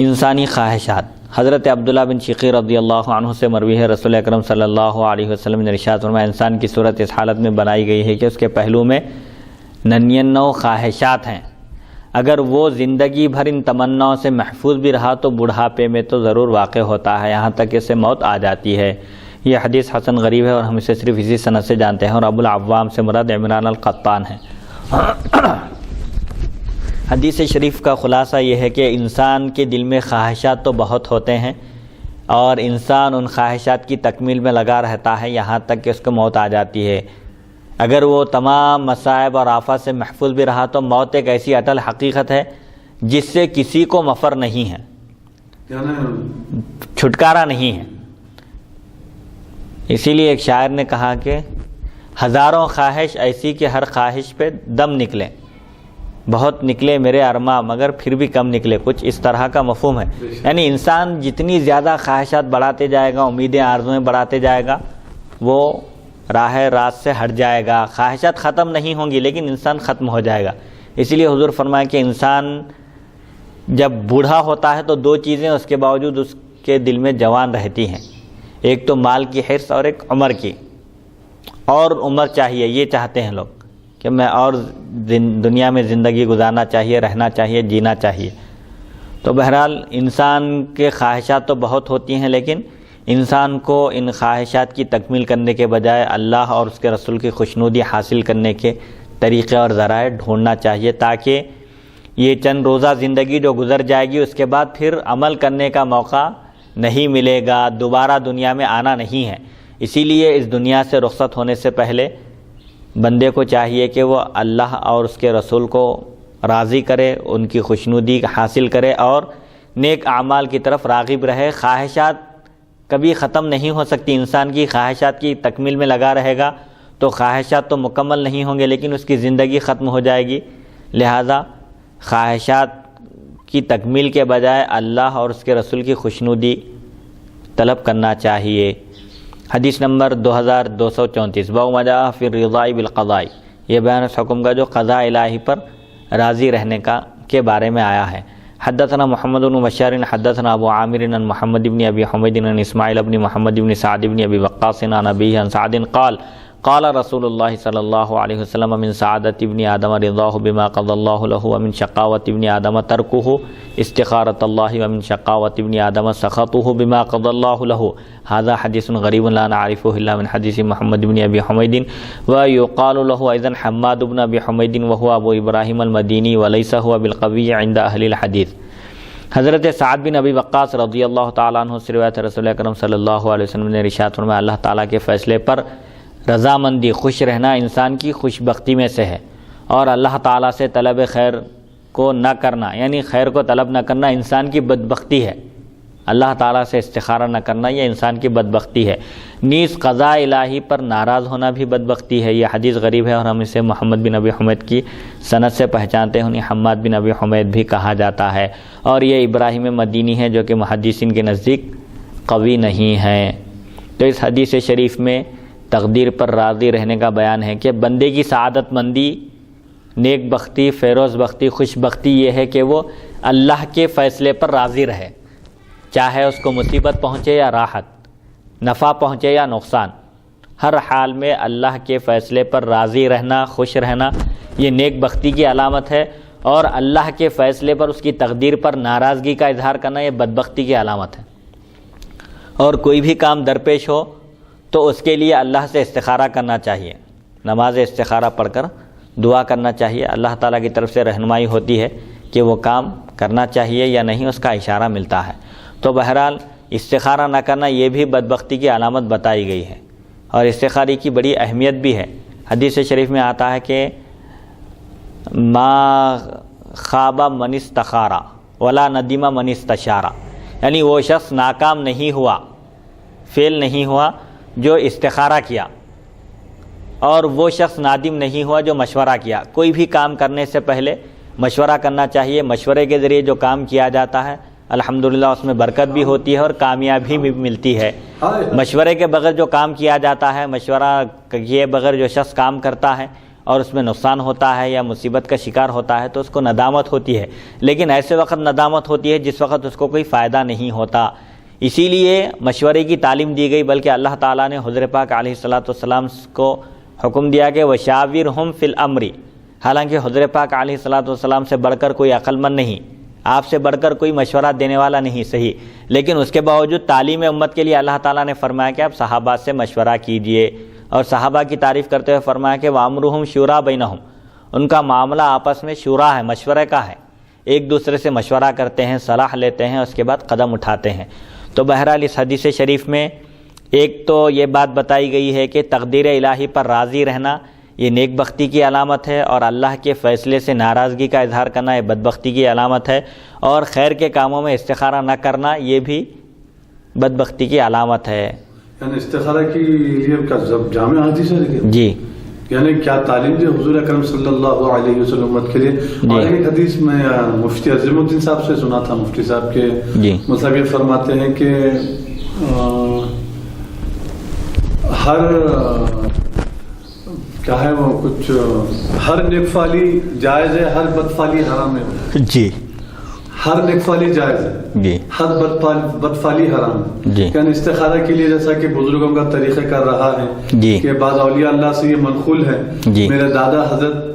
انسانی خواہشات. حضرت عبداللہ بن شقیق رضی اللہ عنہ سے مروی ہے رسول اکرم صلی اللہ علیہ وسلم نے ارشاد فرمایا انسان کی صورت اس حالت میں بنائی گئی ہے کہ اس کے پہلو میں 99 خواہشات ہیں. اگر وہ زندگی بھر ان تمناؤں سے محفوظ بھی رہا تو بڑھاپے میں تو ضرور واقع ہوتا ہے یہاں تک کہ اسے موت آ جاتی ہے. یہ حدیث حسن غریب ہے اور ہم اسے صرف اسی سند سے جانتے ہیں اور ابو العوام سے مراد عمران القطان ہے. حدیث شریف کا خلاصہ یہ ہے کہ انسان کے دل میں خواہشات تو بہت ہوتے ہیں اور انسان ان خواہشات کی تکمیل میں لگا رہتا ہے یہاں تک کہ اس کو موت آ جاتی ہے. اگر وہ تمام مصائب اور آفات سے محفوظ بھی رہا تو موت ایک ایسی اٹل حقیقت ہے جس سے کسی کو مفر نہیں ہے, چھٹکارا نہیں ہے. اسی لیے ایک شاعر نے کہا کہ ہزاروں خواہش ایسی کہ ہر خواہش پہ دم نکلے, بہت نکلے میرے ارماں مگر پھر بھی کم نکلے, کچھ اس طرح کا مفہوم ہے. یعنی انسان جتنی زیادہ خواہشات بڑھاتے جائے گا, امیدیں آرزویں بڑھاتے جائے گا, وہ راہ راست سے ہٹ جائے گا. خواہشات ختم نہیں ہوں گی لیکن انسان ختم ہو جائے گا. اسی لیے حضور فرمایا کہ انسان جب بوڑھا ہوتا ہے تو 2 چیزیں اس کے باوجود اس کے دل میں جوان رہتی ہیں, ایک تو مال کی حرص اور ایک عمر کی. اور عمر چاہیے, یہ چاہتے ہیں لوگ کہ میں اور دنیا میں زندگی گزارنا چاہیے, رہنا چاہیے, جینا چاہیے. تو بہرحال انسان کے خواہشات تو بہت ہوتی ہیں لیکن انسان کو ان خواہشات کی تکمیل کرنے کے بجائے اللہ اور اس کے رسول کی خوشنودی حاصل کرنے کے طریقے اور ذرائع ڈھونڈنا چاہیے تاکہ یہ چند روزہ زندگی جو گزر جائے گی اس کے بعد پھر عمل کرنے کا موقع نہیں ملے گا, دوبارہ دنیا میں آنا نہیں ہے. اسی لیے اس دنیا سے رخصت ہونے سے پہلے بندے کو چاہیے کہ وہ اللہ اور اس کے رسول کو راضی کرے, ان کی خوشنودی حاصل کرے اور نیک اعمال کی طرف راغب رہے. خواہشات کبھی ختم نہیں ہو سکتی. انسان کی خواہشات کی تکمیل میں لگا رہے گا تو خواہشات تو مکمل نہیں ہوں گے لیکن اس کی زندگی ختم ہو جائے گی. لہذا خواہشات کی تکمیل کے بجائے اللہ اور اس کے رسول کی خوشنودی طلب کرنا چاہیے. حدیث نمبر 2234. باب ما جاء فی الرضا بالقضاء. یہ بیان اس حکم کا جو قضاء الہی پر راضی رہنے کے بارے میں آیا ہے. حدثنا محمد بن بشار حدثنا ابو عامر عن محمد بن ابي حميد عن اسماعيل بن محمد بن سعد بن ابي وقاص عن ابيه عن سعد قال قال رسول الله صلى الله عليه وسلم من سعادة ابن آدم رضاه بما قضى الله له ومن شقاوة ابن آدم تركه استخارة الله ومن شقاوة ابن آدم سخطه بما قضى الله له. هذا حديث غريب لا نعرفه إلا من حديث محمد بن أبي حميد ويقال له أيضا حماد بن أبي حميد وهو أبو إبراهيم المديني وليس هو بالقوي عند أهل الحديث. حضرت سعد بن ابی وقاص رضی اللہ تعالیٰ عنہ سے روایت رسول اکرم صلی اللہ علیہ وسلم نے ارشاد فرمایا اللہ تعالیٰ کے فیصلے پر رضامندی خوش رہنا انسان کی خوش بختی میں سے ہے اور اللہ تعالیٰ سے طلب خیر کو نہ کرنا یعنی خیر کو طلب نہ کرنا انسان کی بدبختی ہے. اللہ تعالیٰ سے استخارہ نہ کرنا یہ انسان کی بدبختی ہے. نیز قضاء الہی پر ناراض ہونا بھی بدبختی ہے. یہ حدیث غریب ہے اور ہم اسے محمد بن ابی حمید کی سند سے پہچانتے ہیں. انہیں حماد بن ابی حمید بھی کہا جاتا ہے اور یہ ابراہیم مدینی ہے جو کہ محدثین کے نزدیک قوی نہیں ہے. تو اس حدیث شریف میں تقدیر پر راضی رہنے کا بیان ہے کہ بندے کی سعادت مندی, نیک بختی, فیروز بختی, خوش بختی یہ ہے کہ وہ اللہ کے فیصلے پر راضی رہے, چاہے اس کو مصیبت پہنچے یا راحت, نفع پہنچے یا نقصان, ہر حال میں اللہ کے فیصلے پر راضی رہنا, خوش رہنا یہ نیک بختی کی علامت ہے. اور اللہ کے فیصلے پر اس کی تقدیر پر ناراضگی کا اظہار کرنا یہ بدبختی کی علامت ہے. اور کوئی بھی کام درپیش ہو تو اس کے لیے اللہ سے استخارہ کرنا چاہیے. نماز استخارہ پڑھ کر دعا کرنا چاہیے. اللہ تعالیٰ کی طرف سے رہنمائی ہوتی ہے کہ وہ کام کرنا چاہیے یا نہیں، اس کا اشارہ ملتا ہے. تو بہرحال استخارہ نہ کرنا یہ بھی بدبختی کی علامت بتائی گئی ہے، اور استخارے کی بڑی اہمیت بھی ہے. حدیث شریف میں آتا ہے کہ ما خاب من استخار ولا ندم من استشار، یعنی وہ شخص ناکام نہیں ہوا، فیل نہیں ہوا جو استخارہ کیا، اور وہ شخص نادم نہیں ہوا جو مشورہ کیا. کوئی بھی کام کرنے سے پہلے مشورہ کرنا چاہیے. مشورے کے ذریعے جو کام کیا جاتا ہے الحمدللہ اس میں برکت بھی ہوتی ہے اور کامیابی بھی ملتی ہے. مشورے کے بغیر جو کام کیا جاتا ہے، مشورہ کیے بغیر جو شخص کام کرتا ہے اور اس میں نقصان ہوتا ہے یا مصیبت کا شکار ہوتا ہے تو اس کو ندامت ہوتی ہے. لیکن ایسے وقت ندامت ہوتی ہے جس وقت اس کو کوئی فائدہ نہیں ہوتا. اسی لیے مشورے کی تعلیم دی گئی، بلکہ اللہ تعالیٰ نے حضور پاک علیہ الصلاۃ کو حکم دیا کہ وشاورہم فی الامر. حالانکہ حضور پاک علیہ الصلاۃ سے بڑھ کر کوئی عقل مند نہیں، آپ سے بڑھ کر کوئی مشورہ دینے والا نہیں، صحیح، لیکن اس کے باوجود تعلیم امت کے لیے اللہ تعالیٰ نے فرمایا کہ آپ صحابہ سے مشورہ کیجئے. اور صحابہ کی تعریف کرتے ہوئے فرمایا کہ وَأَمْرُهُمْ شُورَىٰ بَيْنَهُمْ، ان کا معاملہ آپس میں شورا ہے، مشورے کا ہے. ایک دوسرے سے مشورہ کرتے ہیں، صلاح لیتے ہیں، اس کے بعد قدم اٹھاتے ہیں. تو بہرحال اس حدیث شریف میں ایک تو یہ بات بتائی گئی ہے کہ تقدیر الہی پر راضی رہنا یہ نیک بختی کی علامت ہے، اور اللہ کے فیصلے سے ناراضگی کا اظہار کرنا یہ بدبختی کی علامت ہے، اور خیر کے کاموں میں استخارہ نہ کرنا یہ بھی بدبختی کی علامت ہے. یعنی استخارہ کی لیے جامع حدیث ہے جی، یعنی کیا تعلیم دی حضور اکرم صلی اللہ علیہ وسلم کے لیے. اور ایک حدیث میں مفتی عظیم الدین صاحب سے سنا تھا، مفتی صاحب کے مطلب یہ فرماتے ہیں کہ ہر کیا ہے وہ کچھ ہر نیک فعلی جائز ہے، ہر بد فعلی حرام ہے. جی، ہر نیک فعلی جائز ہے جی، ہر بد فعلی حرام ہے. جی، یعنی استخارہ کے لیے جیسا کہ بزرگوں کا طریقہ کر رہا ہے جی، کہ بعض اولیاء اللہ سے یہ منقول ہے. جی، میرے دادا حضرت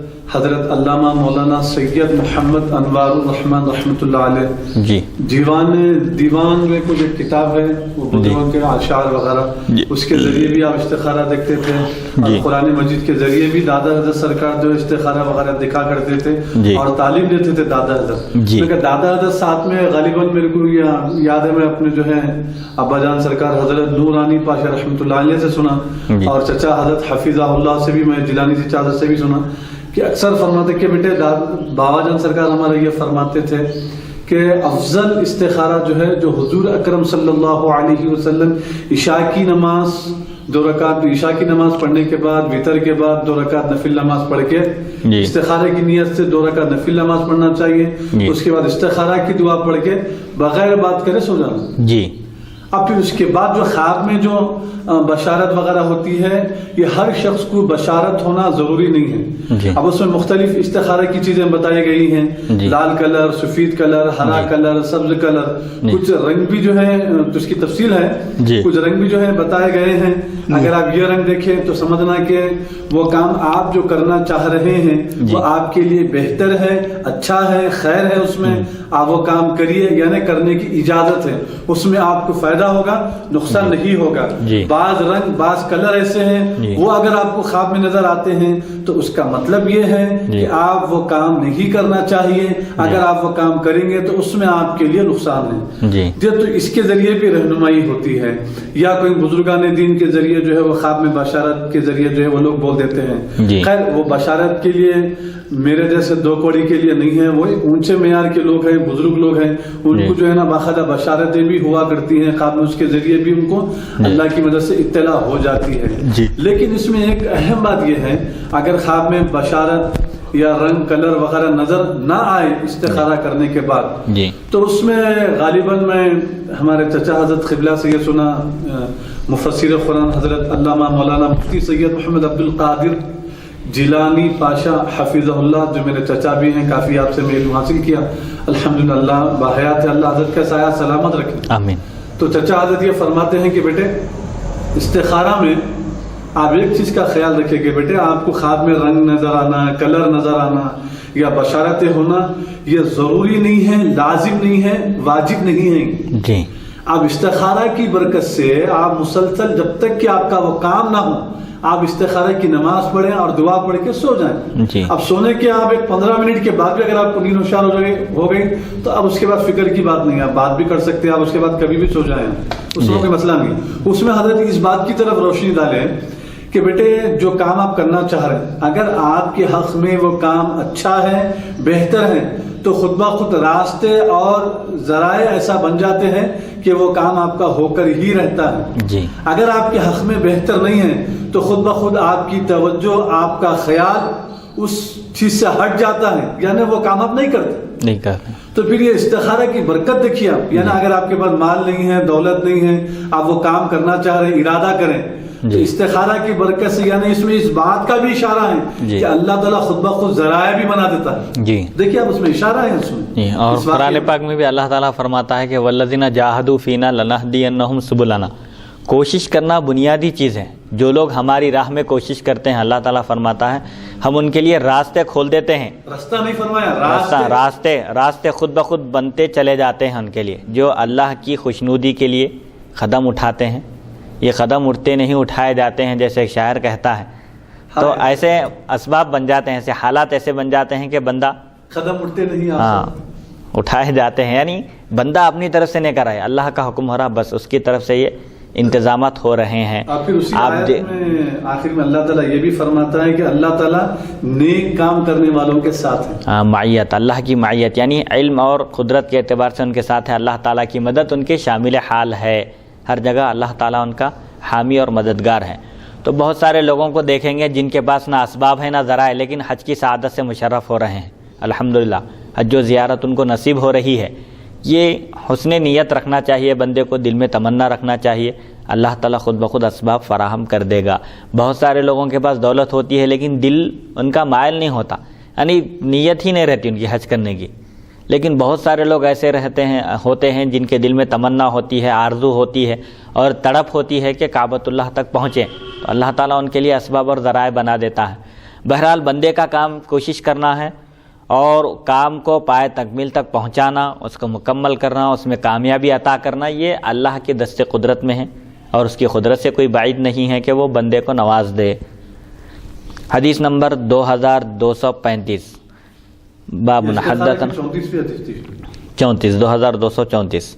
علامہ مولانا سید محمد انوار الرحمن رحمۃ اللہ علیہ جی، دیوان میں کچھ ایک کتاب ہے وہ بزرگوں کے اشعار وغیرہ، اس کے ذریعے بھی آپ استخارہ دیکھتے تھے، اور قرآن مجید کے ذریعے بھی دادا حضرت سرکار جو استخارہ وغیرہ دکھا کرتے تھے اور تعلیم دیتے تھے دادا حضرت. لیکن دادا حضرت ساتھ میں غالباً میرے کو یاد ہے، میں اپنے جو ہے ابا جان سرکار حضرت نورانی پاشا رحمۃ اللہ علیہ سے سنا، اور چچا حضرت حفیظہ اللہ سے بھی، میں جیلانی چچا حضرت سے بھی سنا کہ اکثر فرماتے کہ بیٹے بابا جان سرکار ہمارے یہ فرماتے تھے کہ افضل استخارہ جو ہے جو حضور اکرم صلی اللہ علیہ وسلم عشاء کی نماز 2 رکعت، عشاء کی نماز پڑھنے کے بعد وطر کے بعد 2 رکعت نفل نماز پڑھ کے استخارے کی نیت سے 2 رکعت نفل نماز پڑھنا چاہیے. اس کے بعد استخارہ کی دعا پڑھ کے بغیر بات کرے سو جانا. جی، اب پھر اس کے بعد جو خواب میں جو بشارت وغیرہ ہوتی ہے، یہ ہر شخص کو بشارت ہونا ضروری نہیں ہے. اب اس میں مختلف استخارہ کی چیزیں بتائی گئی ہیں، لال کلر، سفید کلر، ہرا کلر، سبز کلر، کچھ رنگ بھی جو ہے تو اس کی تفصیل ہے، کچھ رنگ بھی جو ہے بتائے گئے ہیں. اگر آپ یہ رنگ دیکھیں تو سمجھنا کہ وہ کام آپ جو کرنا چاہ رہے ہیں وہ آپ کے لیے بہتر ہے، اچھا ہے، خیر ہے، اس میں آپ وہ کام کریے، یعنی کرنے کی اجازت ہے، اس میں آپ کو فائدہ ہوگا، نقصان نہیں ہوگا. بعض رنگ، بعض کلر ایسے ہیں وہ اگر آپ کو خواب میں نظر آتے ہیں تو اس کا مطلب یہ ہے کہ آپ وہ کام نہیں کرنا چاہیے. اگر آپ وہ کام کریں گے تو اس میں آپ کے لیے نقصان ہے. تو اس کے ذریعے بھی رہنمائی ہوتی ہے، یا کوئی بزرگان دین کے ذریعے جو ہے وہ خواب میں بشارت کے ذریعے جو ہے وہ لوگ بول دیتے ہیں. خیر وہ بشارت کے لیے میرے جیسے 2 کوڑی کے لیے نہیں ہے، وہ ایک اونچے معیار کے لوگ ہیں، بزرگ لوگ ہیں، ان کو جو ہے نا باقاعدہ بشارتیں بھی ہوا کرتی ہیں خواب میں، اس کے ذریعے بھی ان کو اللہ کی مدد سے اطلاع ہو جاتی ہے. لیکن اس میں ایک اہم بات یہ ہے، اگر خواب میں بشارت یا رنگ کلر وغیرہ نظر نہ آئے استخارہ کرنے کے بعد تو اس میں غالباً میں ہمارے چچا حضرت قبلہ سے یہ سنا، مفسر قرآن حضرت علامہ مولانا مفتی سید محمد عبد القادر جیلانی پاشا حفیظہ اللہ، جو میرے چچا بھی ہیں، کافی آپ سے میں علم حاصل کیا الحمدللہ، اللہ باحیات ہے، اللہ حضرت کا سایہ سلامت رکھے، آمین. تو چچا حضرت یہ فرماتے ہیں کہ بیٹے استخارہ میں آپ ایک چیز کا خیال رکھیں کہ بیٹے آپ کو خواب میں رنگ نظر آنا، کلر نظر آنا یا بشارتیں ہونا یہ ضروری نہیں ہے، لازم نہیں ہے، واجب نہیں ہے. اب استخارہ کی برکت سے آپ مسلسل جب تک کہ آپ کا وہ کام نہ ہو آپ استخارہ کی نماز پڑھیں اور دعا پڑھ کے سو جائیں. جی. اب سونے کے آپ ایک 15 منٹ کے بعد بھی اگر آپ کو نیند ہوشیار ہو گئی تو اب اس کے بعد فکر کی بات نہیں ہے, آپ بات بھی کر سکتے ہیں, آپ اس کے بعد کبھی بھی سو جائیں, اس میں کوئی مسئلہ نہیں. اس میں حضرت اس بات کی طرف روشنی ڈالیں کہ بیٹے جو کام آپ کرنا چاہ رہے ہیں اگر آپ کے حق میں وہ کام اچھا ہے, بہتر ہے, تو خود بخود راستے اور ذرائع ایسا بن جاتے ہیں کہ وہ کام آپ کا ہو کر ہی رہتا ہے. جی. اگر آپ کے حق میں بہتر نہیں ہے تو خود بخود آپ کی توجہ, آپ کا خیال اس چیز سے ہٹ جاتا ہے, یعنی وہ کام آپ نہیں کرتے. تو پھر یہ استخارہ کی برکت دیکھیے آپ, یعنی اگر آپ کے پاس مال نہیں ہے, دولت نہیں ہے, آپ وہ کام کرنا چاہ رہے ہیں, ارادہ کریں, تو استخارہ کی برکت سے, یعنی اس میں اس بات کا بھی اشارہ ہے کہ اللہ تعالیٰ خود بخود ذرائع بھی بنا دیتا ہے. جی. دیکھیے آپ اس میں اشارہ ہے اس میں. اور قرآن پاک میں بھی اللہ تعالیٰ فرماتا ہے کہ والذین جاہدوا فینا لنہدینہم سبلنا. کوشش کرنا بنیادی چیز ہے. جو لوگ ہماری راہ میں کوشش کرتے ہیں اللہ تعالیٰ فرماتا ہے ہم ان کے لیے راستے کھول دیتے ہیں. راستہ نہیں فرمایا, راستے خود بخود بنتے چلے جاتے ہیں ان کے لیے. جو اللہ کی خوشنودی کے لیے قدم اٹھاتے ہیں, یہ قدم اٹھتے نہیں اٹھائے جاتے ہیں, جیسے ایک شاعر کہتا ہے. تو ایسے اسباب بن جاتے ہیں, ایسے حالات ایسے بن جاتے ہیں کہ بندہ قدم اٹھتے نہیں, ہاں اٹھائے جاتے ہیں. یعنی بندہ اپنی طرف سے نہیں کر رہا ہے, اللہ کا حکم ہو رہا, بس اس کی طرف سے یہ انتظامات ہو رہے ہیں. اور پھر اسی آیت میں آخر میں اللہ تعالیٰ یہ بھی فرماتا ہے کہ اللہ تعالیٰ نیک کام کرنے والوں کے ساتھ ہے. معیت, اللہ کی معیت, یعنی علم اور قدرت کے اعتبار سے ان کے ساتھ ہے. اللہ تعالیٰ کی مدد ان کے شامل حال ہے. ہر جگہ اللہ تعالیٰ ان کا حامی اور مددگار ہے. تو بہت سارے لوگوں کو دیکھیں گے جن کے پاس نہ اسباب ہیں نہ ذرائع, لیکن حج کی سعادت سے مشرف ہو رہے ہیں الحمدللہ. حج و زیارت ان کو نصیب ہو رہی ہے. یہ حسن نیت رکھنا چاہیے بندے کو, دل میں تمنا رکھنا چاہیے, اللہ تعالیٰ خود بخود اسباب فراہم کر دے گا. بہت سارے لوگوں کے پاس دولت ہوتی ہے لیکن دل ان کا مائل نہیں ہوتا, یعنی نیت ہی نہیں رہتی ان کی حج کرنے کی. لیکن بہت سارے لوگ ایسے ہوتے ہیں جن کے دل میں تمنا ہوتی ہے, آرزو ہوتی ہے اور تڑپ ہوتی ہے کہ کعبۃ اللہ تک پہنچیں, تو اللہ تعالیٰ ان کے لیے اسباب اور ذرائع بنا دیتا ہے. بہرحال بندے کا کام کوشش کرنا ہے اور کام کو پائے تکمیل تک پہنچانا, اس کو مکمل کرنا, اس میں کامیابی عطا کرنا, یہ اللہ کے دست قدرت میں ہے اور اس کی قدرت سے کوئی بعید نہیں ہے کہ وہ بندے کو نواز دے. حدیث نمبر 2235 باب حدثنا 2234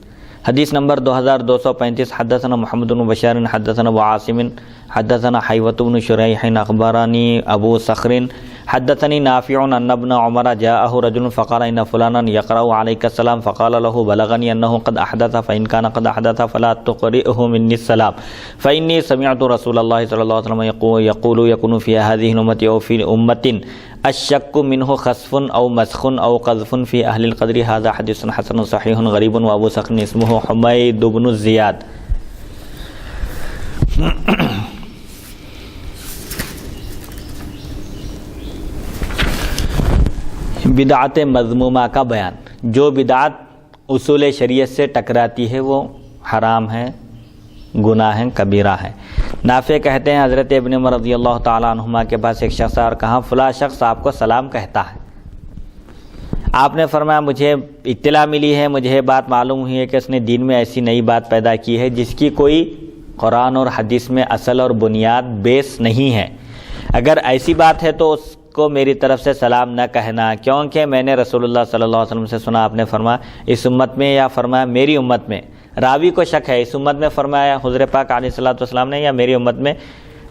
حدیث نمبر 2235 حدثنا محمد بن بشار حدثنا ابو عاصم حدثنا حیوة بن شریح اخبرنی ابو صخر حدثني نافع ان ابن عمر جاءه رجل فقال ان فلانا يقرأ عليك السلام فقال له بلغني انه قد احدث فان كان قد احدث فلا تقرئه مني السلام فاني سمعت رسول الله صلى الله عليه وسلم يقول يكون في هذه الامه او في امه الشك منه خسف او مسخ او قذف في اهل القدر. هذا حديث حسن صحيح غريب وابو صخر اسمه حميد بن زياد. بدعت مذمومہ کا بیان. جو بدعت اصول شریعت سے ٹکراتی ہے وہ حرام ہے, گناہ ہے, کبیرہ ہے. نافع کہتے ہیں حضرت ابن عمر رضی اللہ تعالیٰ عنہما کے پاس ایک شخص اور کہا فلاں شخص آپ کو سلام کہتا ہے. آپ نے فرمایا مجھے اطلاع ملی ہے, مجھے بات معلوم ہوئی ہے کہ اس نے دین میں ایسی نئی بات پیدا کی ہے جس کی کوئی قرآن اور حدیث میں اصل اور بنیاد بیس نہیں ہے. اگر ایسی بات ہے تو اس کو میری طرف سے سلام نہ کہنا, کیونکہ میں نے رسول اللہ صلی اللہ علیہ وسلم سے سنا, آپ نے فرمایا اس امت میں یا فرمایا میری امت میں. راوی کو شک ہے اس امت میں فرمایا حضور پاک علیہ الصلوۃ والسلام نے یا میری امت میں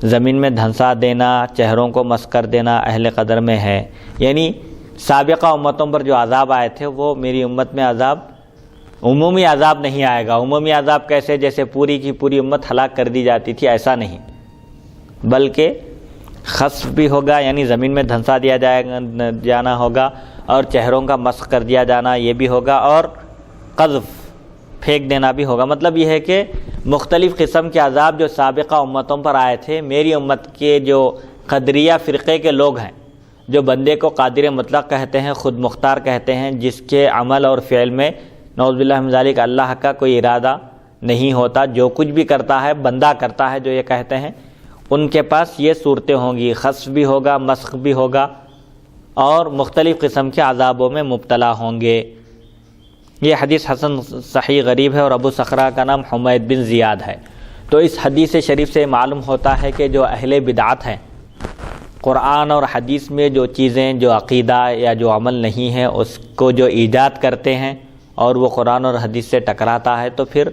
زمین میں دھنسا دینا, چہروں کو مس کر دینا اہل قدر میں ہے. یعنی سابقہ امتوں پر جو عذاب آئے تھے وہ میری امت میں عذاب عمومی عذاب نہیں آئے گا. عمومی عذاب کیسے, جیسے پوری کی پوری امت ہلاک کر دی جاتی تھی, ایسا نہیں, بلکہ خسف بھی ہوگا, یعنی زمین میں دھنسا دیا جانا ہوگا, اور چہروں کا مسخ کر دیا جانا یہ بھی ہوگا, اور قذف پھینک دینا بھی ہوگا. مطلب یہ ہے کہ مختلف قسم کے عذاب جو سابقہ امتوں پر آئے تھے, میری امت کے جو قدریہ فرقے کے لوگ ہیں, جو بندے کو قادر مطلق کہتے ہیں, خود مختار کہتے ہیں, جس کے عمل اور فعل میں نعوذ باللہ من ذالک اللہ کا کوئی ارادہ نہیں ہوتا, جو کچھ بھی کرتا ہے بندہ کرتا ہے, جو یہ کہتے ہیں, ان کے پاس یہ صورتیں ہوں گی, خسف بھی ہوگا, مسخ بھی ہوگا, اور مختلف قسم کے عذابوں میں مبتلا ہوں گے. یہ حدیث حسن صحیح غریب ہے اور ابو صخرہ کا نام حمید بن زیاد ہے. تو اس حدیث شریف سے معلوم ہوتا ہے کہ جو اہل بدعت ہیں، قرآن اور حدیث میں جو چیزیں جو عقیدہ یا جو عمل نہیں ہے اس کو جو ایجاد کرتے ہیں اور وہ قرآن اور حدیث سے ٹکراتا ہے، تو پھر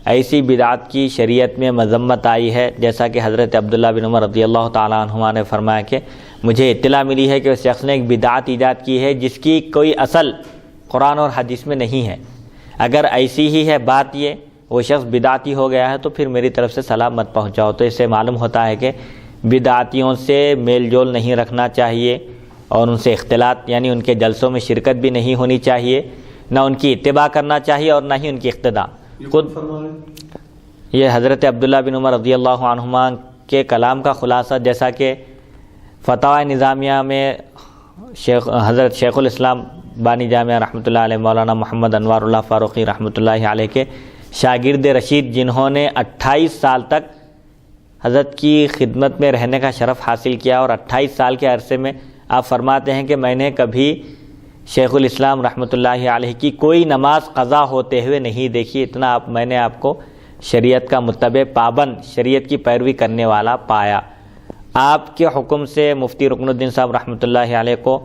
ایسی بدعت کی شریعت میں مذمت آئی ہے، جیسا کہ حضرت عبداللہ بن عمر رضی اللہ تعالیٰ عنہما نے فرمایا کہ مجھے اطلاع ملی ہے کہ اس شخص نے ایک بدعت ایجاد کی ہے جس کی کوئی اصل قرآن اور حدیث میں نہیں ہے۔ اگر ایسی ہی ہے بات، یہ وہ شخص بدعتی ہو گیا ہے تو پھر میری طرف سے سلام مت پہنچاؤ۔ تو اس سے معلوم ہوتا ہے کہ بدعتیوں سے میل جول نہیں رکھنا چاہیے اور ان سے اختلاط یعنی ان کے جلسوں میں شرکت بھی نہیں ہونی چاہیے، نہ ان کی اتباع کرنا چاہیے اور نہ ہی ان کی اقتداء۔ خود یہ حضرت عبداللہ بن عمر رضی اللہ عنہما کے کلام کا خلاصہ، جیسا کہ فتاوی نظامیہ میں حضرت شیخ الاسلام بانی جامعہ رحمۃ اللہ علیہ مولانا محمد انوار اللہ فاروقی رحمۃ اللہ علیہ کے شاگرد رشید، جنہوں نے 28 سال تک حضرت کی خدمت میں رہنے کا شرف حاصل کیا، اور 28 سال کے عرصے میں آپ فرماتے ہیں کہ میں نے کبھی شیخ الاسلام رحمۃ اللہ علیہ کی کوئی نماز قضا ہوتے ہوئے نہیں دیکھی، اتنا میں نے آپ کو شریعت کا متبع پابند، شریعت کی پیروی کرنے والا پایا۔ آپ کے حکم سے مفتی رکن الدین صاحب رحمۃ اللہ علیہ کو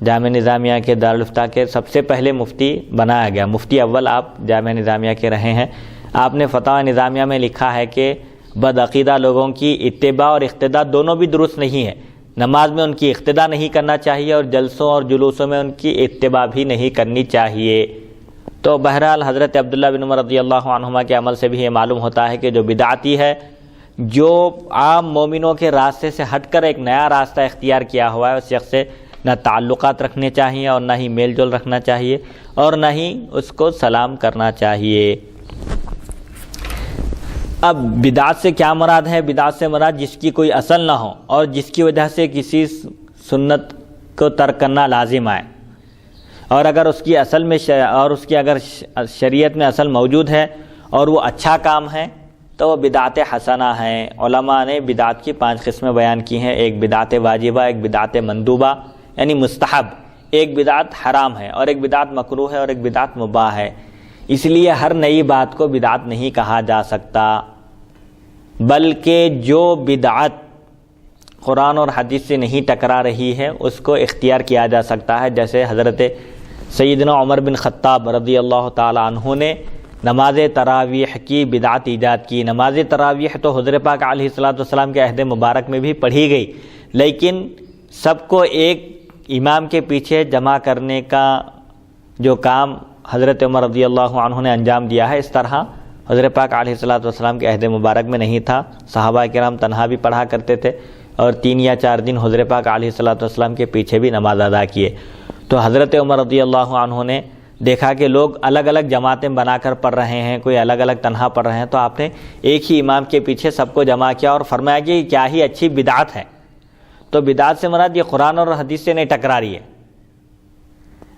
جامعہ نظامیہ کے دارالفتہ کے سب سے پہلے مفتی بنایا گیا، مفتی اول آپ جامعہ نظامیہ کے رہے ہیں۔ آپ نے فتاوی نظامیہ میں لکھا ہے کہ بدعقیدہ لوگوں کی اتباع اور اقتداء دونوں بھی درست نہیں ہے، نماز میں ان کی اقتداء نہیں کرنا چاہیے اور جلسوں اور جلوسوں میں ان کی اتباع بھی نہیں کرنی چاہیے۔ تو بہرحال حضرت عبداللہ بن عمر رضی اللہ عنہما کے عمل سے بھی یہ معلوم ہوتا ہے کہ جو بدعتی ہے، جو عام مومنوں کے راستے سے ہٹ کر ایک نیا راستہ اختیار کیا ہوا ہے، اس شخص سے نہ تعلقات رکھنے چاہیے اور نہ ہی میل جول رکھنا چاہیے اور نہ ہی اس کو سلام کرنا چاہیے۔ اب بدعت سے کیا مراد ہے؟ بدعت سے مراد جس کی کوئی اصل نہ ہو اور جس کی وجہ سے کسی سنت کو ترک کرنا لازم آئے، اور اگر اس کی اصل میں اگر شریعت میں اصل موجود ہے اور وہ اچھا کام ہے تو وہ بدعت حسنہ ہیں۔ علماء نے بدعت کی 5 قسمیں بیان کی ہیں، ایک بدعت واجبہ، ایک بدعت مندوبہ یعنی مستحب، ایک بدعت حرام ہے، اور ایک بدعت مکروہ ہے، اور ایک بدعت مباح ہے۔ اس لیے ہر نئی بات کو بدعت نہیں کہا جا سکتا، بلکہ جو بدعت قرآن اور حدیث سے نہیں ٹکرا رہی ہے اس کو اختیار کیا جا سکتا ہے، جیسے حضرت سیدنا عمر بن خطاب رضی اللہ تعالی عنہ نے نماز تراویح کی بدعت ایجاد کی۔ نماز تراویح تو حضور پاک علیہ الصلوۃ والسلام کے عہد مبارک میں بھی پڑھی گئی، لیکن سب کو ایک امام کے پیچھے جمع کرنے کا جو کام حضرت عمر رضی اللہ عنہ نے انجام دیا ہے، اس طرح حضرت پاک علیہ الصلوۃ والسلام کے عہد مبارک میں نہیں تھا۔ صحابہ کرام تنہا بھی پڑھا کرتے تھے اور 3 یا 4 دن حضرت پاک علیہ الصلوۃ والسلام کے پیچھے بھی نماز ادا کیے۔ تو حضرت عمر رضی اللہ عنہ نے دیکھا کہ لوگ الگ الگ جماعتیں بنا کر پڑھ رہے ہیں، کوئی الگ الگ تنہا پڑھ رہے ہیں، تو آپ نے ایک ہی امام کے پیچھے سب کو جمع کیا اور فرمایا کہ یہ کیا ہی اچھی بدعت ہے۔ تو بدعت سے مراد یہ قرآن اور حدیث سے نہیں ٹکرا رہی ہے۔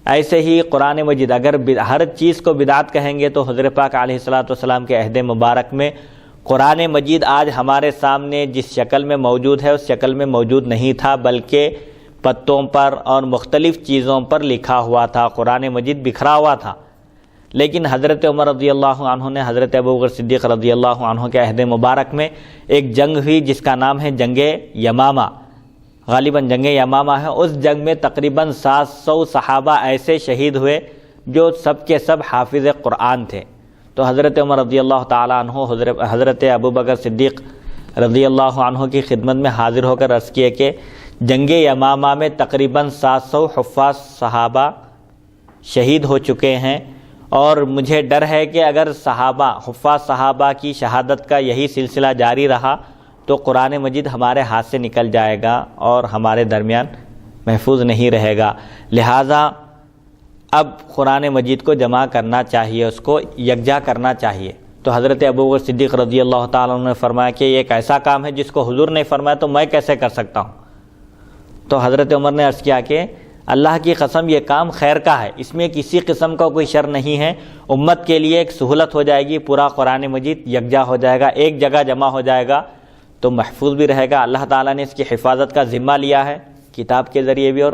ایسے ہی قرآن مجید، اگر ہر چیز کو بدعت کہیں گے تو حضرت پاک علیہ الصلوۃ والسلام کے عہد مبارک میں قرآن مجید آج ہمارے سامنے جس شکل میں موجود ہے اس شکل میں موجود نہیں تھا، بلکہ پتوں پر اور مختلف چیزوں پر لکھا ہوا تھا، قرآن مجید بکھرا ہوا تھا۔ لیکن حضرت عمر رضی اللہ عنہ نے حضرت ابوبکر صدیق رضی اللہ عنہ کے عہد مبارک میں ایک جنگ ہوئی جس کا نام ہے جنگ یمامہ، غالباً جنگ یمامہ ہے۔ اس جنگ میں تقریباً 700 صحابہ ایسے شہید ہوئے جو سب کے سب حافظ قرآن تھے۔ تو حضرت عمر رضی اللہ تعالیٰ عنہ حضرت ابوبکر صدیق رضی اللہ عنہ کی خدمت میں حاضر ہو کر عرض کیے کہ جنگ یمامہ میں تقریباً 700 حفاظ صحابہ شہید ہو چکے ہیں، اور مجھے ڈر ہے کہ اگر حفاظ صحابہ کی شہادت کا یہی سلسلہ جاری رہا تو قرآن مجید ہمارے ہاتھ سے نکل جائے گا اور ہمارے درمیان محفوظ نہیں رہے گا۔ لہٰذا اب قرآن مجید کو جمع کرنا چاہیے، اس کو یکجا کرنا چاہیے۔ تو حضرت ابوبکر صدیق رضی اللہ تعالیٰ عنہ نے فرمایا کہ یہ ایک ایسا کام ہے جس کو حضور نے فرمایا تو میں کیسے کر سکتا ہوں؟ تو حضرت عمر نے عرض کیا کہ اللہ کی قسم یہ کام خیر کا ہے، اس میں کسی قسم کا کوئی شر نہیں ہے، امت کے لیے ایک سہولت ہو جائے گی، پورا قرآن مجید یکجا ہو جائے گا، ایک جگہ جمع ہو جائے گا تو محفوظ بھی رہے گا۔ اللہ تعالیٰ نے اس کی حفاظت کا ذمہ لیا ہے، کتاب کے ذریعے بھی اور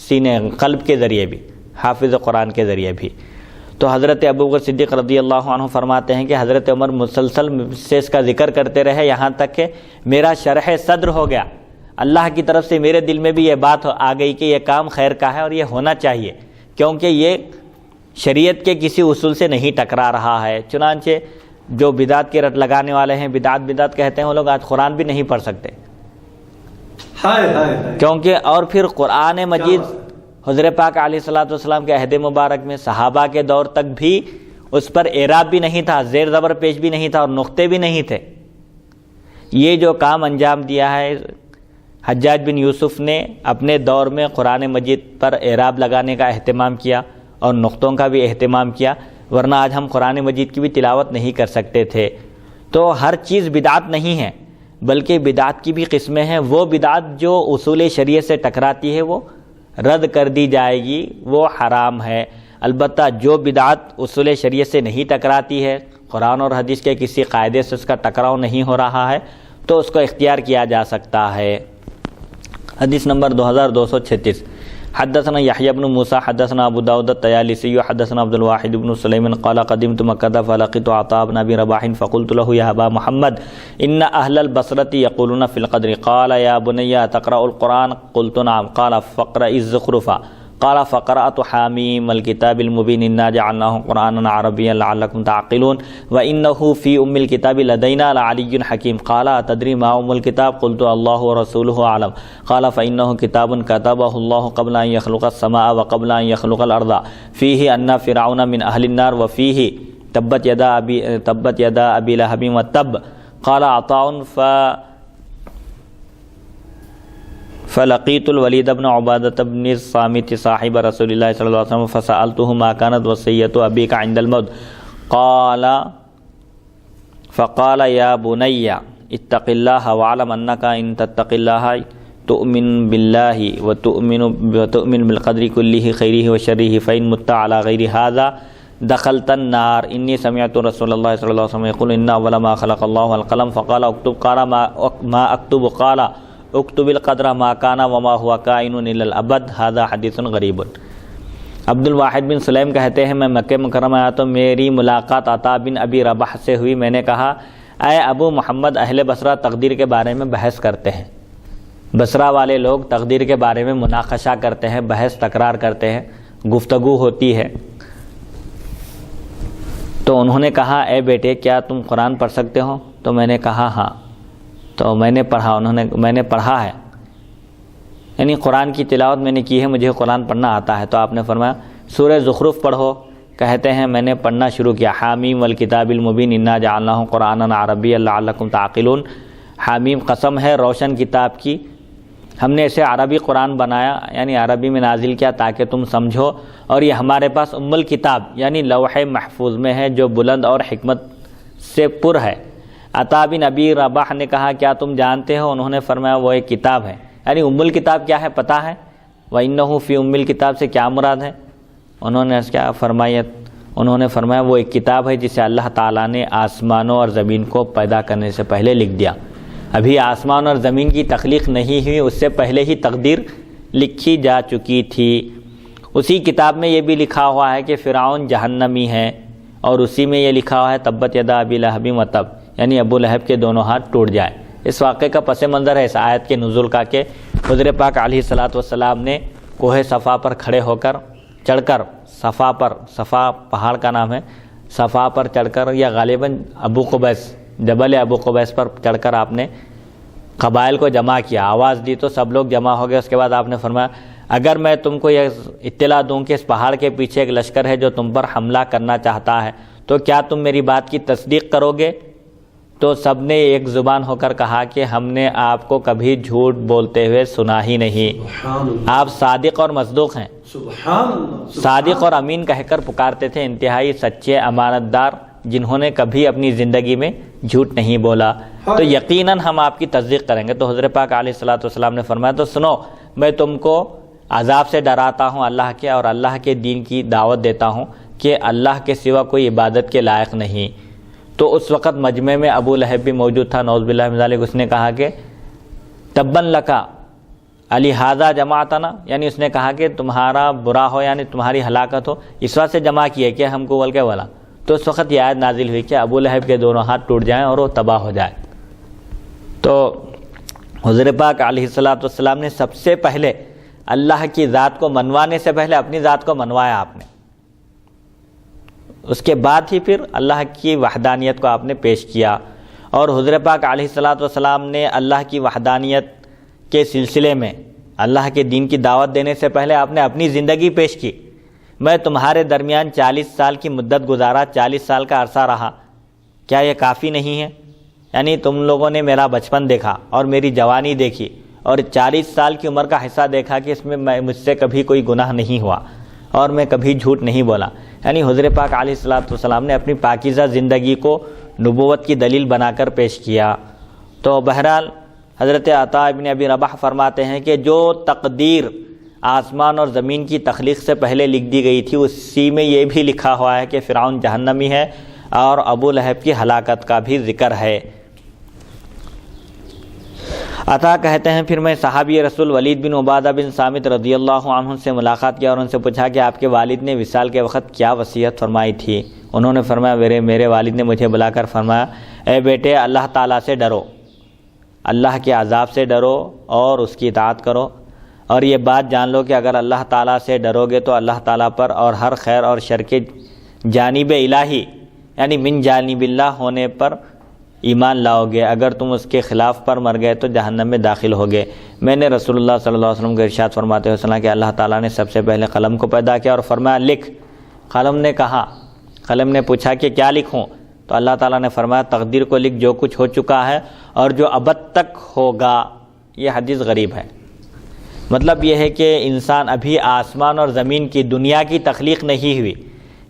سینے قلب کے ذریعے بھی، حافظ قرآن کے ذریعے بھی۔ تو حضرت ابوبکر صدیق رضی اللہ عنہ فرماتے ہیں کہ حضرت عمر مسلسل سے اس کا ذکر کرتے رہے یہاں تک کہ میرا شرح صدر ہو گیا، اللہ کی طرف سے میرے دل میں بھی یہ بات آ گئی کہ یہ کام خیر کا ہے اور یہ ہونا چاہیے، کیونکہ یہ شریعت کے کسی اصول سے نہیں ٹکرا رہا ہے۔ چنانچہ جو بدعت کی رٹ لگانے والے ہیں، بدعت کہتے ہیں، وہ لوگ آج قرآن بھی نہیں پڑھ سکتے، کیونکہ اور پھر قرآن مجید حضور پاک علیہ الصلوۃ والسلام کے عہد مبارک میں صحابہ کے دور تک بھی اس پر اعراب بھی نہیں تھا، زیر زبر پیش بھی نہیں تھا اور نقطے بھی نہیں تھے۔ یہ جو کام انجام دیا ہے حجاج بن یوسف نے اپنے دور میں قرآن مجید پر اعراب لگانے کا اہتمام کیا اور نقطوں کا بھی اہتمام کیا، ورنہ آج ہم قرآن مجید کی بھی تلاوت نہیں کر سکتے تھے۔ تو ہر چیز بدعت نہیں ہے، بلکہ بدعت کی بھی قسمیں ہیں۔ وہ بدعت جو اصول شریعت سے ٹکراتی ہے وہ رد کر دی جائے گی، وہ حرام ہے۔ البتہ جو بدعت اصول شریعت سے نہیں ٹکراتی ہے، قرآن اور حدیث کے کسی قاعدے سے اس کا ٹکراؤ نہیں ہو رہا ہے، تو اس کو اختیار کیا جا سکتا ہے۔ حدیث نمبر 2236، حدثنا یحیی بن موسی حدثنا ابو داؤد الطیالسی حدثنا عبد الواحد بن سلیم قال قدمت مکہ فلقيت عطاء بن ابي رباح فقلت له يا ابا محمد ان اهل البصرة يقولون في القدر قال يا بني تقرأ القرآن قلت نعم قال فاقرأ الزخرف قال فقرأت حاميم الكتاب المبين إنا جعلناه قرآنا عربيا لعلكم تعقلون وإنه في أم الكتاب لدينا لعلي حكيم قال أتدري ما أم الكتاب قلت الله ورسوله أعلم قال فإنه كتاب كتبه الله قبل أن يخلق السماء وقبل أن يخلق الأرض فيه أن فرعون من أهل النار وفيه تبت يدا أبي لهب وتب قال عطاء فلقيت الوليد بن عبادة بن الصامت صاحب رسول الله صلى الله عليه وسلم فسألته ما كانت وصية أبيك عند الموت فقال يا بني اتق الله واعلم أنك إن تتق الله تؤمن بالله وتؤمن بالقدر كله خيره وشره فإن مت على غير هذا دخلت النار إني سمعت رسول الله صلى الله عليه وسلم يقول إن أول ما خلق الله القلم فقال اكتب قال ما أكتب قال اکتب القدر ما کان وما ہوا کائن الی الابد هذا حدیث غریب۔ عبد الواحد بن سلیم کہتے ہیں میں مکہ مکرمہ آیا تو میری ملاقات عطاء بن ابی رباح سے ہوئی۔ میں نے کہا اے ابو محمد، اہل بصرہ تقدیر کے بارے میں بحث کرتے ہیں، بصرہ والے لوگ تقدیر کے بارے میں مناقشہ کرتے ہیں، بحث تکرار کرتے ہیں، گفتگو ہوتی ہے۔ تو انہوں نے کہا اے بیٹے کیا تم قرآن پڑھ سکتے ہو؟ تو میں نے کہا ہاں۔ تو میں نے پڑھا ہے، یعنی قرآن کی تلاوت میں نے کی ہے، مجھے قرآن پڑھنا آتا ہے۔ تو آپ نے فرمایا سورہ زخرف پڑھو۔ کہتے ہیں میں نے پڑھنا شروع کیا، حامیم والکتاب المبین انا جعلناہ قرآنا عربیا لعلکم تعقلون۔ حامیم قسم ہے روشن کتاب کی، ہم نے اسے عربی قرآن بنایا، یعنی عربی میں نازل کیا تاکہ تم سمجھو، اور یہ ہمارے پاس ام الکتاب یعنی لوح محفوظ میں ہے جو بلند اور حکمت سے پر ہے۔ عطاء بن ابی رباح نے کہا کیا تم جانتے ہو؟ انہوں نے فرمایا وہ ایک کتاب ہے، یعنی ام الکتاب کیا ہے پتہ ہے؟ وَإِنَّهُ فِي أُمِّ الْكِتاب سے کیا مراد ہے؟ انہوں نے فرمایا وہ ایک کتاب ہے جسے اللہ تعالیٰ نے آسمانوں اور زمین کو پیدا کرنے سے پہلے لکھ دیا۔ ابھی آسمان اور زمین کی تخلیق نہیں ہوئی، اس سے پہلے ہی تقدیر لکھی جا چکی تھی۔ اسی کتاب میں یہ بھی لکھا ہوا ہے کہ فرعون جہنمی ہے، اور اسی میں یہ لکھا ہوا ہے تبت یدا ابی لہب وتب، یعنی ابو لہب کے دونوں ہاتھ ٹوٹ جائے۔ اس واقعے کا پس منظر ہے اس آیت کے نزول کا کہ حضور پاک علیہ الصلوۃ والسلام نے کوہ صفا پر کھڑے ہو کر صفا پہاڑ کا نام ہے، صفا پر چڑھ کر، یا غالباً ابو قبیس، جبل ابو قبیس پر چڑھ کر آپ نے قبائل کو جمع کیا، آواز دی تو سب لوگ جمع ہو گئے۔ اس کے بعد آپ نے فرمایا اگر میں تم کو یہ اطلاع دوں کہ اس پہاڑ کے پیچھے ایک لشکر ہے جو تم پر حملہ کرنا چاہتا ہے تو کیا تم میری بات کی تصدیق کرو گے؟ تو سب نے ایک زبان ہو کر کہا کہ ہم نے آپ کو کبھی جھوٹ بولتے ہوئے سنا ہی نہیں، آپ صادق اور مصدوق ہیں۔ صادق اور امین کہہ کر پکارتے تھے، انتہائی سچے امانت دار جنہوں نے کبھی اپنی زندگی میں جھوٹ نہیں بولا، تو یقیناً ہم آپ کی تصدیق کریں گے۔ تو حضرت پاک علیہ الصلوۃ والسلام نے فرمایا تو سنو، میں تم کو عذاب سے ڈراتا ہوں اللہ کے، اور اللہ کے دین کی دعوت دیتا ہوں کہ اللہ کے سوا کوئی عبادت کے لائق نہیں۔ تو اس وقت مجمع میں ابو لہب بھی موجود تھا، نعوذ باللہ من ذالک۔ اس نے کہا کہ تبن لکا الہذا جماعتنا، یعنی اس نے کہا کہ تمہارا برا ہو یعنی تمہاری ہلاکت ہو، اس وقت سے جمع کیے کہ ہم کو بول کے بولا. تو اس وقت یہ آیت نازل ہوئی کہ ابو لہب کے دونوں ہاتھ ٹوٹ جائیں اور وہ تباہ ہو جائے. تو حضور پاک علیہ الصلوۃ والسلام نے سب سے پہلے اللہ کی ذات کو منوانے سے پہلے اپنی ذات کو منوایا آپ نے، اس کے بعد ہی پھر اللہ کی وحدانیت کو آپ نے پیش کیا. اور حضور پاک علیہ الصلوۃ والسلام نے اللہ کی وحدانیت کے سلسلے میں اللہ کے دین کی دعوت دینے سے پہلے آپ نے اپنی زندگی پیش کی. میں تمہارے درمیان 40 سال کی مدت گزارا، 40 سال کا عرصہ رہا، کیا یہ کافی نہیں ہے؟ یعنی تم لوگوں نے میرا بچپن دیکھا اور میری جوانی دیکھی اور 40 سال کی عمر کا حصہ دیکھا کہ اس میں مجھ سے کبھی کوئی گناہ نہیں ہوا اور میں کبھی جھوٹ نہیں بولا. یعنی حضور پاک علیہ الصلوۃ والسلام نے اپنی پاکیزہ زندگی کو نبوت کی دلیل بنا کر پیش کیا. تو بہرحال حضرت عطا ابن ابی رباح فرماتے ہیں کہ جو تقدیر آسمان اور زمین کی تخلیق سے پہلے لکھ دی گئی تھی اسی میں یہ بھی لکھا ہوا ہے کہ فرعون جہنمی ہے اور ابو لہب کی ہلاکت کا بھی ذکر ہے. عطا کہتے ہیں پھر میں صحابی رسول ولید بن عبادہ بن صامت رضی اللہ عنہ سے ملاقات کیا اور ان سے پوچھا کہ آپ کے والد نے وصال کے وقت کیا وصیت فرمائی تھی. انہوں نے فرمایا میرے والد نے مجھے بلا کر فرمایا اے بیٹے اللہ تعالیٰ سے ڈرو، اللہ کے عذاب سے ڈرو اور اس کی اطاعت کرو، اور یہ بات جان لو کہ اگر اللہ تعالیٰ سے ڈرو گے تو اللہ تعالیٰ پر اور ہر خیر اور شر کے جانب الہی یعنی من جانب اللہ ہونے پر ایمان لاؤ گے، اگر تم اس کے خلاف پر مر گئے تو جہنم میں داخل ہوگے. میں نے رسول اللہ صلی اللہ علیہ وسلم کو ارشاد فرماتے ہوئے سنا کہ اللہ تعالیٰ نے سب سے پہلے قلم کو پیدا کیا اور فرمایا لکھ. قلم نے کہا، قلم نے پوچھا کہ کیا لکھوں؟ تو اللہ تعالیٰ نے فرمایا تقدیر کو لکھ جو کچھ ہو چکا ہے اور جو ابد تک ہوگا. یہ حدیث غریب ہے. مطلب یہ ہے کہ انسان ابھی آسمان اور زمین کی دنیا کی تخلیق نہیں ہوئی،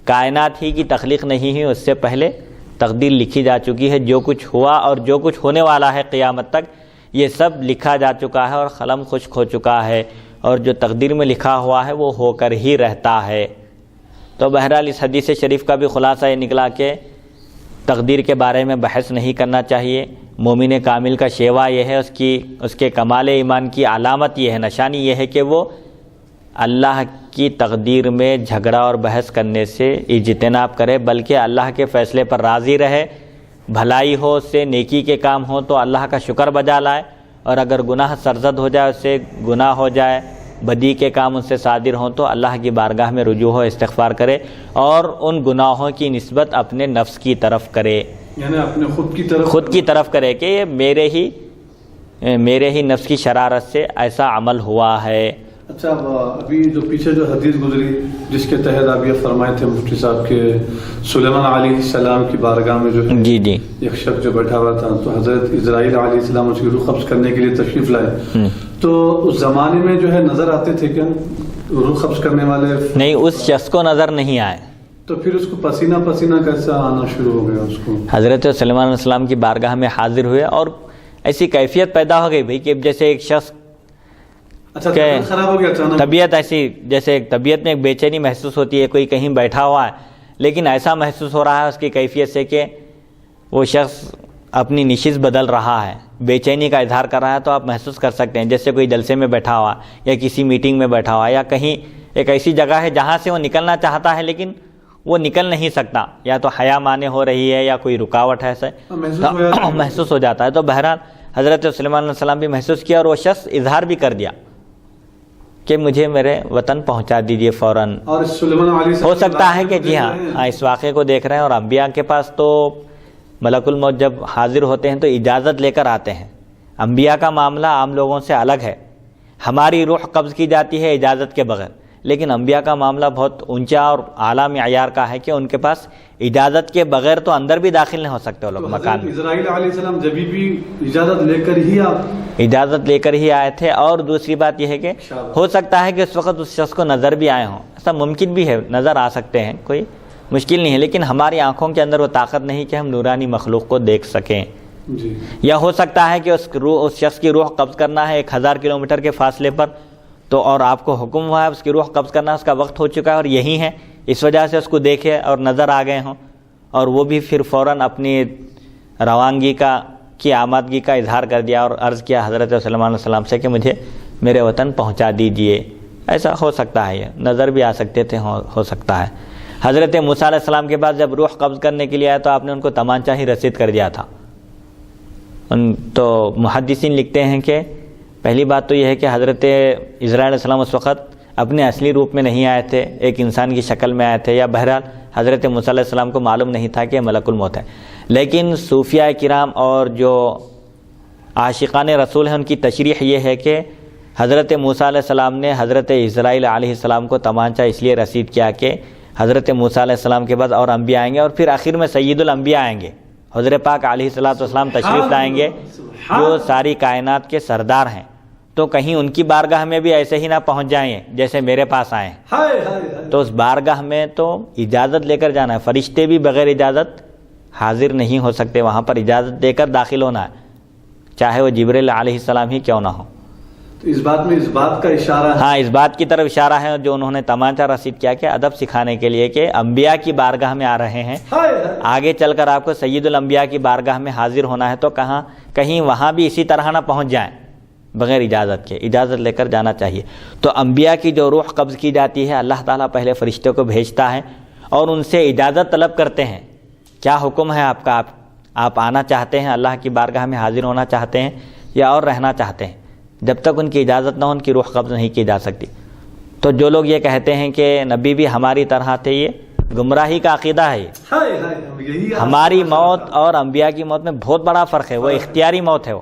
کائنات ہی کی تخلیق نہیں ہوئی، اس سے پہلے تقدیر لکھی جا چکی ہے. جو کچھ ہوا اور جو کچھ ہونے والا ہے قیامت تک یہ سب لکھا جا چکا ہے اور قلم خشک ہو چکا ہے، اور جو تقدیر میں لکھا ہوا ہے وہ ہو کر ہی رہتا ہے. تو بہرحال اس حدیث شریف کا بھی خلاصہ یہ نکلا کہ تقدیر کے بارے میں بحث نہیں کرنا چاہیے. مومن کامل کا شیوا یہ ہے، اس کے کمال ایمان کی علامت یہ ہے، نشانی یہ ہے کہ وہ اللہ کی تقدیر میں جھگڑا اور بحث کرنے سے اجتناب کرے، بلکہ اللہ کے فیصلے پر راضی رہے. بھلائی ہو اس سے، نیکی کے کام ہو تو اللہ کا شکر بجا لائے، اور اگر گناہ سرزد ہو جائے اس سے گناہ ہو جائے، بدی کے کام ان سے صادر ہوں تو اللہ کی بارگاہ میں رجوع ہو، استغفار کرے اور ان گناہوں کی نسبت اپنے نفس کی طرف کرے، یعنی اپنے خود کی طرف کرے کہ یہ میرے ہی نفس کی شرارت سے ایسا عمل ہوا ہے. اچھا، ابھی جو پیچھے جو حدیث گزری جس کے تحت آپ یہ فرمائے تھے مفتی صاحب کے سلیمان علیہ السلام کی بارگاہ میں جو ہے جی ایک شخص جو بیٹھا ہوا تھا تو حضرت اسرائیل علیہ السلام اس کی روح قبض کرنے کے لیے تشریف لائے، تو اس زمانے میں جو ہے نظر آتے تھے کیا روح قبض کرنے والے؟ نہیں، اس شخص کو نظر نہیں آئے. تو پھر اس کو پسینہ کیسا آنا شروع ہو گیا؟ اس کو حضرت سلیمان علیہ السلام کی بارگاہ میں حاضر ہوئے اور ایسی کیفیت پیدا ہو گئی بھائی کہ جیسے ایک شخص خراب ہو گیا، طبیعت ایسی جیسے طبیعت میں ایک بے چینی محسوس ہوتی ہے، کوئی کہیں بیٹھا ہوا ہے لیکن ایسا محسوس ہو رہا ہے اس کی کیفیت سے کہ وہ شخص اپنی نشست بدل رہا ہے، بے چینی کا اظہار کر رہا ہے. تو آپ محسوس کر سکتے ہیں جیسے کوئی جلسے میں بیٹھا ہوا یا کسی میٹنگ میں بیٹھا ہوا یا کہیں ایک ایسی جگہ ہے جہاں سے وہ نکلنا چاہتا ہے لیکن وہ نکل نہیں سکتا، یا تو حیا مانے ہو رہی ہے یا کوئی رکاوٹ ہے، ایسے محسوس ہو جاتا ہے. تو بہرحال حضرت سلیمان علیہ السلام بھی محسوس کیا اور وہ شخص اظہار بھی کر دیا کہ مجھے میرے وطن پہنچا دیجئے فوراً. اور سلیمان علیہ السلام ہو سکتا ہے کہ جی ہاں اس واقعے کو دیکھ رہے ہیں، اور انبیاء کے پاس تو ملک الموت جب حاضر ہوتے ہیں تو اجازت لے کر آتے ہیں. انبیاء کا معاملہ عام لوگوں سے الگ ہے، ہماری روح قبض کی جاتی ہے اجازت کے بغیر، لیکن انبیاء کا معاملہ بہت اونچا اور اعلیٰ معیار کا ہے کہ ان کے پاس اجازت کے بغیر تو اندر بھی داخل نہیں ہو سکتے وہ لوگ مکان میں. اسرائیل علیہ السلام جب بھی اجازت لے کر ہی آئے تھے. اور دوسری بات یہ ہے کہ ہو سکتا ہے کہ اس وقت اس شخص کو نظر بھی آئے ہوں، ایسا ممکن بھی ہے، نظر آ سکتے ہیں، کوئی مشکل نہیں ہے، لیکن ہماری آنکھوں کے اندر وہ طاقت نہیں کہ ہم نورانی مخلوق کو دیکھ سکیں. یا ہو سکتا ہے کہ اس شخص کی روح قبض کرنا ہے 1000 کلومیٹر کے فاصلے پر، تو اور آپ کو حکم ہوا ہے اس کی روح قبض کرنا، اس کا وقت ہو چکا ہے اور یہی ہے، اس وجہ سے اس کو دیکھے اور نظر آ گئے ہوں، اور وہ بھی پھر فوراً اپنی روانگی کی آمادگی کا اظہار کر دیا اور عرض کیا حضرت سلیمان علیہ السلام سے کہ مجھے میرے وطن پہنچا دیجئے. ایسا ہو سکتا ہے, یہ نظر بھی آ سکتے تھے, ہو سکتا ہے. حضرت موسیٰ علیہ السلام کے بعد جب روح قبض کرنے کے لیے آیا تو آپ نے ان کو تمانچہ ہی رسید کر دیا تھا. تو محدثین لکھتے ہیں کہ پہلی بات تو یہ ہے کہ حضرت عزرائیل علیہ السلام اس وقت اپنے اصلی روپ میں نہیں آئے تھے, ایک انسان کی شکل میں آئے تھے, یا بہرحال حضرت موسیٰ علیہ السلام کو معلوم نہیں تھا کہ ملک الموت ہے. لیکن صوفیاء کرام اور جو عاشقان رسول ہیں ان کی تشریح یہ ہے کہ حضرت موسیٰ علیہ السلام نے حضرت عزرائیل علیہ السلام کو تمانچہ اس لیے رسید کیا کہ حضرت موسیٰ علیہ السلام کے بعد اور انبیاء آئیں گے, اور پھر آخر میں سید الانبیاء آئیں گے, حضرت پاک علیہ السلام تشریف لائیں گے جو ساری کائنات کے سردار ہیں. تو کہیں ان کی بارگاہ میں بھی ایسے ہی نہ پہنچ جائیں جیسے میرے پاس آئے. تو اس بارگاہ میں تو اجازت لے کر جانا ہے. فرشتے بھی بغیر اجازت حاضر نہیں ہو سکتے, وہاں پر اجازت دے کر داخل ہونا ہے, چاہے وہ جبرائیل علیہ السلام ہی کیوں نہ ہو. تو اس بات میں اس بات کا اشارہ ہے. ہاں, اس بات کی طرف اشارہ ہے جو انہوں نے تمانچہ رسید کیا کہ ادب سکھانے کے لیے کہ انبیاء کی بارگاہ میں آ رہے ہیں, آگے چل کر آپ کو سید الانبیاء کی بارگاہ میں حاضر ہونا ہے, تو کہیں وہاں بھی اسی طرح نہ پہنچ جائیں بغیر اجازت کے. اجازت لے کر جانا چاہیے. تو انبیاء کی جو روح قبض کی جاتی ہے, اللہ تعالیٰ پہلے فرشتوں کو بھیجتا ہے اور ان سے اجازت طلب کرتے ہیں, کیا حکم ہے آپ کا, آپ آنا چاہتے ہیں, اللہ کی بارگاہ میں حاضر ہونا چاہتے ہیں, یا اور رہنا چاہتے ہیں. جب تک ان کی اجازت نہ ہو ان کی روح قبض نہیں کی جا سکتی. تو جو لوگ یہ کہتے ہیں کہ نبی بھی ہماری طرح تھے, یہ گمراہی کا عقیدہ ہے. ہماری موت اور انبیاء کی موت میں بہت بڑا فرق ہے. وہ اختیاری موت ہے, وہ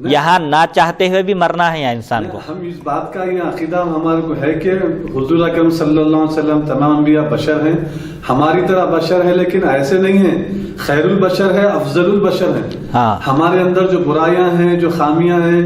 یہاں نہ چاہتے ہوئے بھی مرنا ہے یہاں انسان کو. ہم اس بات کا یہ عقیدہ ہمارے کو ہے کہ حضور اکرم صلی اللہ علیہ وسلم تمام انبیاء بشر ہیں, ہماری طرح بشر ہیں, لیکن ایسے نہیں ہیں. خیر البشر ہے, افضل البشر ہے. ہاں, ہمارے اندر جو برائیاں ہیں, جو خامیاں ہیں,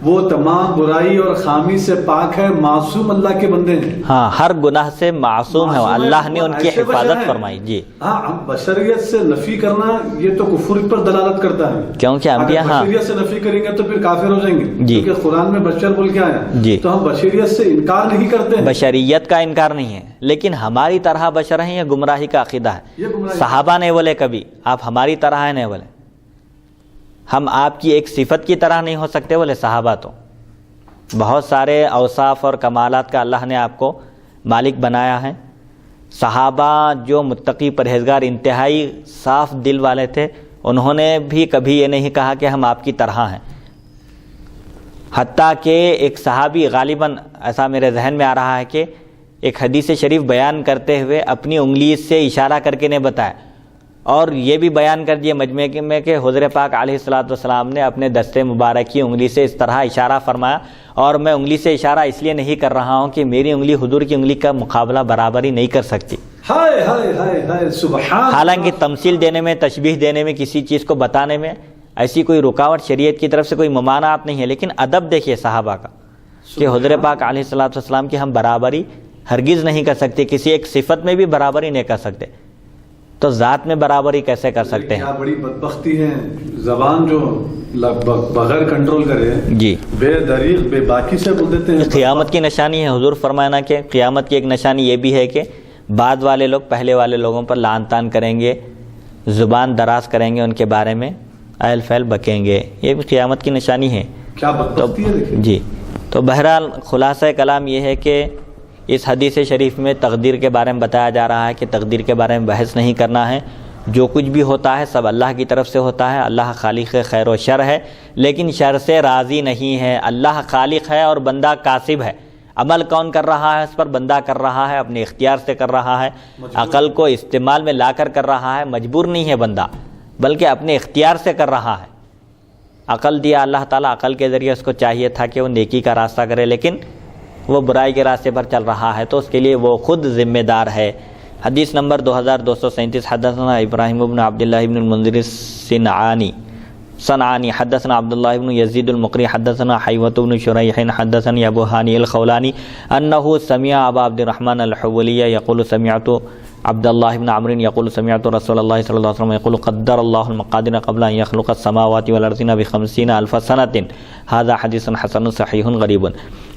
وہ تمام برائی اور خامی سے پاک ہے, معصوم اللہ کے بندے ہیں. ہاں, ہر گناہ سے معصوم ہے, اللہ نے ان کی حفاظت فرمائی. جی ہاں, بشریت سے نفی کرنا یہ تو کفر پر دلالت کرتا ہے, کیونکہ انبیاء بشریت سے نفی کریں گے تو پھر کافر ہو جائیں گے. جی, کیونکہ قرآن میں بشر بول کے آیا. جی, تو ہم بشریت سے انکار نہیں کرتے ہیں, بشریت کا انکار نہیں ہے, لیکن ہماری طرح بشر ہیں, یہ گمراہی کا عقیدہ ہے. صحابہ نے بولے کبھی آپ ہماری طرح ہیں, نہیں بولے ہم آپ کی ایک صفت کی طرح نہیں ہو سکتے. بولے صحابہ تو بہت سارے اوصاف اور کمالات کا اللہ نے آپ کو مالک بنایا ہے. صحابہ جو متقی پرہیزگار انتہائی صاف دل والے تھے, انہوں نے بھی کبھی یہ نہیں کہا کہ ہم آپ کی طرح ہیں. حتیٰ کہ ایک صحابی, غالباً ایسا میرے ذہن میں آ رہا ہے کہ ایک حدیث شریف بیان کرتے ہوئے اپنی انگلی سے اشارہ کر کے نے بتایا, اور یہ بھی بیان کر دیے مجمع میں کہ حضور پاک علیہ السلام نے اپنے دستے مبارک کی انگلی سے اس طرح اشارہ فرمایا, اور میں انگلی سے اشارہ اس لیے نہیں کر رہا ہوں کہ میری انگلی حضور کی انگلی کا مقابلہ برابری نہیں کر سکتی. حالانکہ تمثیل دینے میں, تشبیہ دینے میں, کسی چیز کو بتانے میں ایسی کوئی رکاوٹ شریعت کی طرف سے کوئی ممانعت نہیں ہے. لیکن ادب دیکھیے صحابہ کا کہ حضور پاک علیہ السلام کی ہم برابری ہرگز نہیں کر سکتے, کسی ایک صفت میں بھی برابری نہیں کر سکتے, تو ذات میں برابری کیسے کر سکتے ہیں. کیا بڑی بدبختی ہے, زبان جو بغیر کنٹرول کرے, جی, بے دریغ بے باکی سے بول دیتے ہیں. قیامت کی نشانی ہے. حضور فرمانا کہ قیامت کی ایک نشانی یہ بھی ہے کہ بعد والے لوگ پہلے والے لوگوں پر لعن طعن کریں گے, زبان دراز کریں گے, ان کے بارے میں اہل فیل بکیں گے. یہ بھی قیامت کی نشانی ہے. کیا بدبختی ہے. جی, تو بہرحال خلاصہ کلام یہ ہے کہ اس حدیث شریف میں تقدیر کے بارے میں بتایا جا رہا ہے کہ تقدیر کے بارے میں بحث نہیں کرنا ہے. جو کچھ بھی ہوتا ہے سب اللہ کی طرف سے ہوتا ہے. اللہ خالق خیر و شر ہے, لیکن شر سے راضی نہیں ہے. اللہ خالق ہے اور بندہ کاسب ہے. عمل کون کر رہا ہے, اس پر بندہ کر رہا ہے, اپنے اختیار سے کر رہا ہے, عقل کو استعمال میں لا کر رہا ہے. مجبور نہیں ہے بندہ, بلکہ اپنے اختیار سے کر رہا ہے. عقل دیا اللہ تعالیٰ, عقل کے ذریعے اس کو چاہیے تھا کہ وہ نیکی کا راستہ کرے, لیکن وہ برائی کے راستے پر چل رہا ہے, تو اس کے لیے وہ خود ذمہ دار ہے. حدیث نمبر 2237. حدثنا ابراہیم بن عبداللہ بن المنذر صنعانی حدثنا عبداللہ بن یزید المقری حدثنا حیوۃ بن شریح حدثني ابو ہانی الخولانی انه سمع ابا عبد الرحمن الحولی یقول سمعت عبداللہ بن عمرو یقول سمعت رسول اللہ صلی اللہ علیہ وسلم یقول قدر اللہ المقادیر قبل ان يخلق السماوات والارض ب50,000 سنة. هذا حدیث حسن صحیح غریب.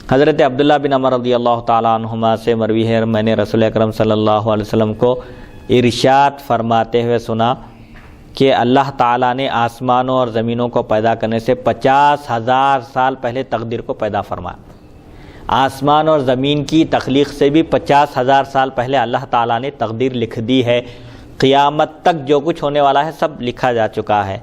حضرت عبداللہ بن عمر رضی اللہ تعالیٰ عنہما سے مروی ہے, میں نے رسول اکرم صلی اللہ علیہ وسلم کو ارشاد فرماتے ہوئے سنا کہ اللہ تعالیٰ نے آسمانوں اور زمینوں کو پیدا کرنے سے 50,000 سال پہلے تقدیر کو پیدا فرمایا. آسمان اور زمین کی تخلیق سے بھی 50,000 سال پہلے اللہ تعالیٰ نے تقدیر لکھ دی ہے. قیامت تک جو کچھ ہونے والا ہے سب لکھا جا چکا ہے.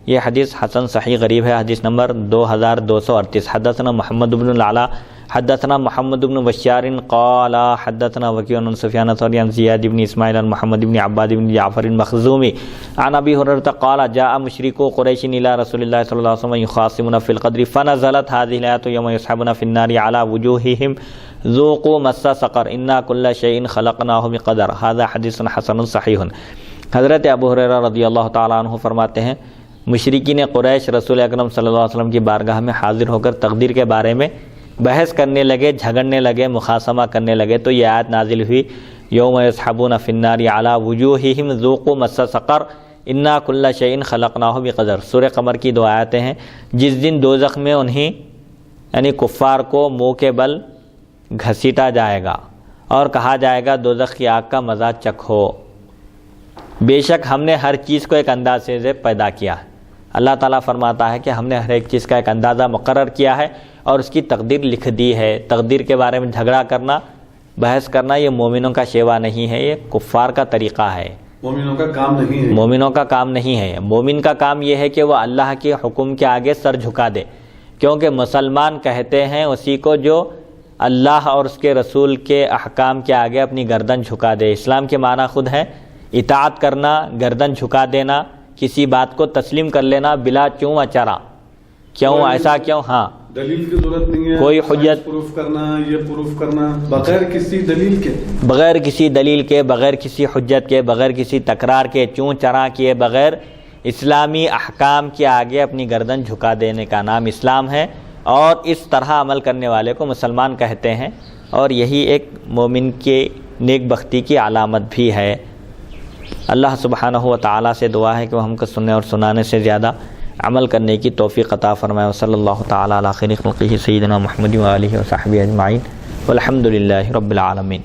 یہ حدیث حسن صحیح غریب ہے، حدیث نمبر 2238. حدثنا محمد بن العلا حدثنا محمد بن بشار قال حدثنا وكيع عن سفيان الثوري عن زياد بن اسماعيل عن محمد بن عباد بن جعفر المخزومي عن ابي هريره قال جاء مشركو قريش الى رسول الله صلى الله عليه وسلم يخاصمون في القدر فنزلت هذه الايه يوم يسحبون في النار على وجوههم ذوقوا مس سقر انا كل شيء خلقناه بقدر. هذا حديث حسن صحيح. حضرت ابو ہریرہ رضی اللہ تعالیٰ عنہ فرماتے ہیں مشرکین قریش رسول اکرم صلی اللہ علیہ وسلم کی بارگاہ میں حاضر ہو کر تقدیر کے بارے میں بحث کرنے لگے، جھگڑنے لگے، مخاصمہ کرنے لگے تو یہ آیت نازل ہوئی یوم یسحبون فی النار علی وجوہہم ذوقوا مس سقر انا کل شیء خلقناہ بقدر. سورہ قمر کی 2 آیتیں ہیں. جس دن دوزخ میں انہیں یعنی کفار کو منہ کے بل گھسیٹا جائے گا اور کہا جائے گا دوزخ کی آگ کا مزہ چکھو، بے شک ہم نے ہر چیز کو ایک اندازے سے پیدا کیا ہے. اللہ تعالیٰ فرماتا ہے کہ ہم نے ہر ایک چیز کا ایک اندازہ مقرر کیا ہے اور اس کی تقدیر لکھ دی ہے. تقدیر کے بارے میں جھگڑا کرنا، بحث کرنا یہ مومنوں کا شیوا نہیں ہے، یہ کفار کا طریقہ ہے، مومنوں کا کام نہیں ہے. مومنوں کا کام نہیں ہے. مومن کا کام یہ ہے کہ وہ اللہ کے حکم کے آگے سر جھکا دے، کیونکہ مسلمان کہتے ہیں اسی کو جو اللہ اور اس کے رسول کے احکام کے آگے اپنی گردن جھکا دے. اسلام کے معنی خود ہے اطاعت کرنا، گردن جھکا دینا، کسی بات کو تسلیم کر لینا بلا چوں اچرا، کیوں ایسا کیوں، ہاں دلیل کی ضرورت نہیں ہے، کوئی حجت پروف کرنا، یہ پروف کرنا بغیر کسی دلیل کے، بغیر کسی دلیل کے، بغیر کسی حجت کے، بغیر کسی تکرار کے، چوں چرا کیے بغیر اسلامی احکام کے آگے اپنی گردن جھکا دینے کا نام اسلام ہے. اور اس طرح عمل کرنے والے کو مسلمان کہتے ہیں، اور یہی ایک مومن کے نیک بختی کی علامت بھی ہے. اللہ سبحانہ و تعالیٰ سے دعا ہے کہ وہ ہم کو سننے اور سنانے سے زیادہ عمل کرنے کی توفیق عطا فرمائے. وصلی اللہ تعالیٰ علی خیر خلقہ سیدنا محمد و آلہ و صحبہ اجمعین والحمد للہ رب العالمین.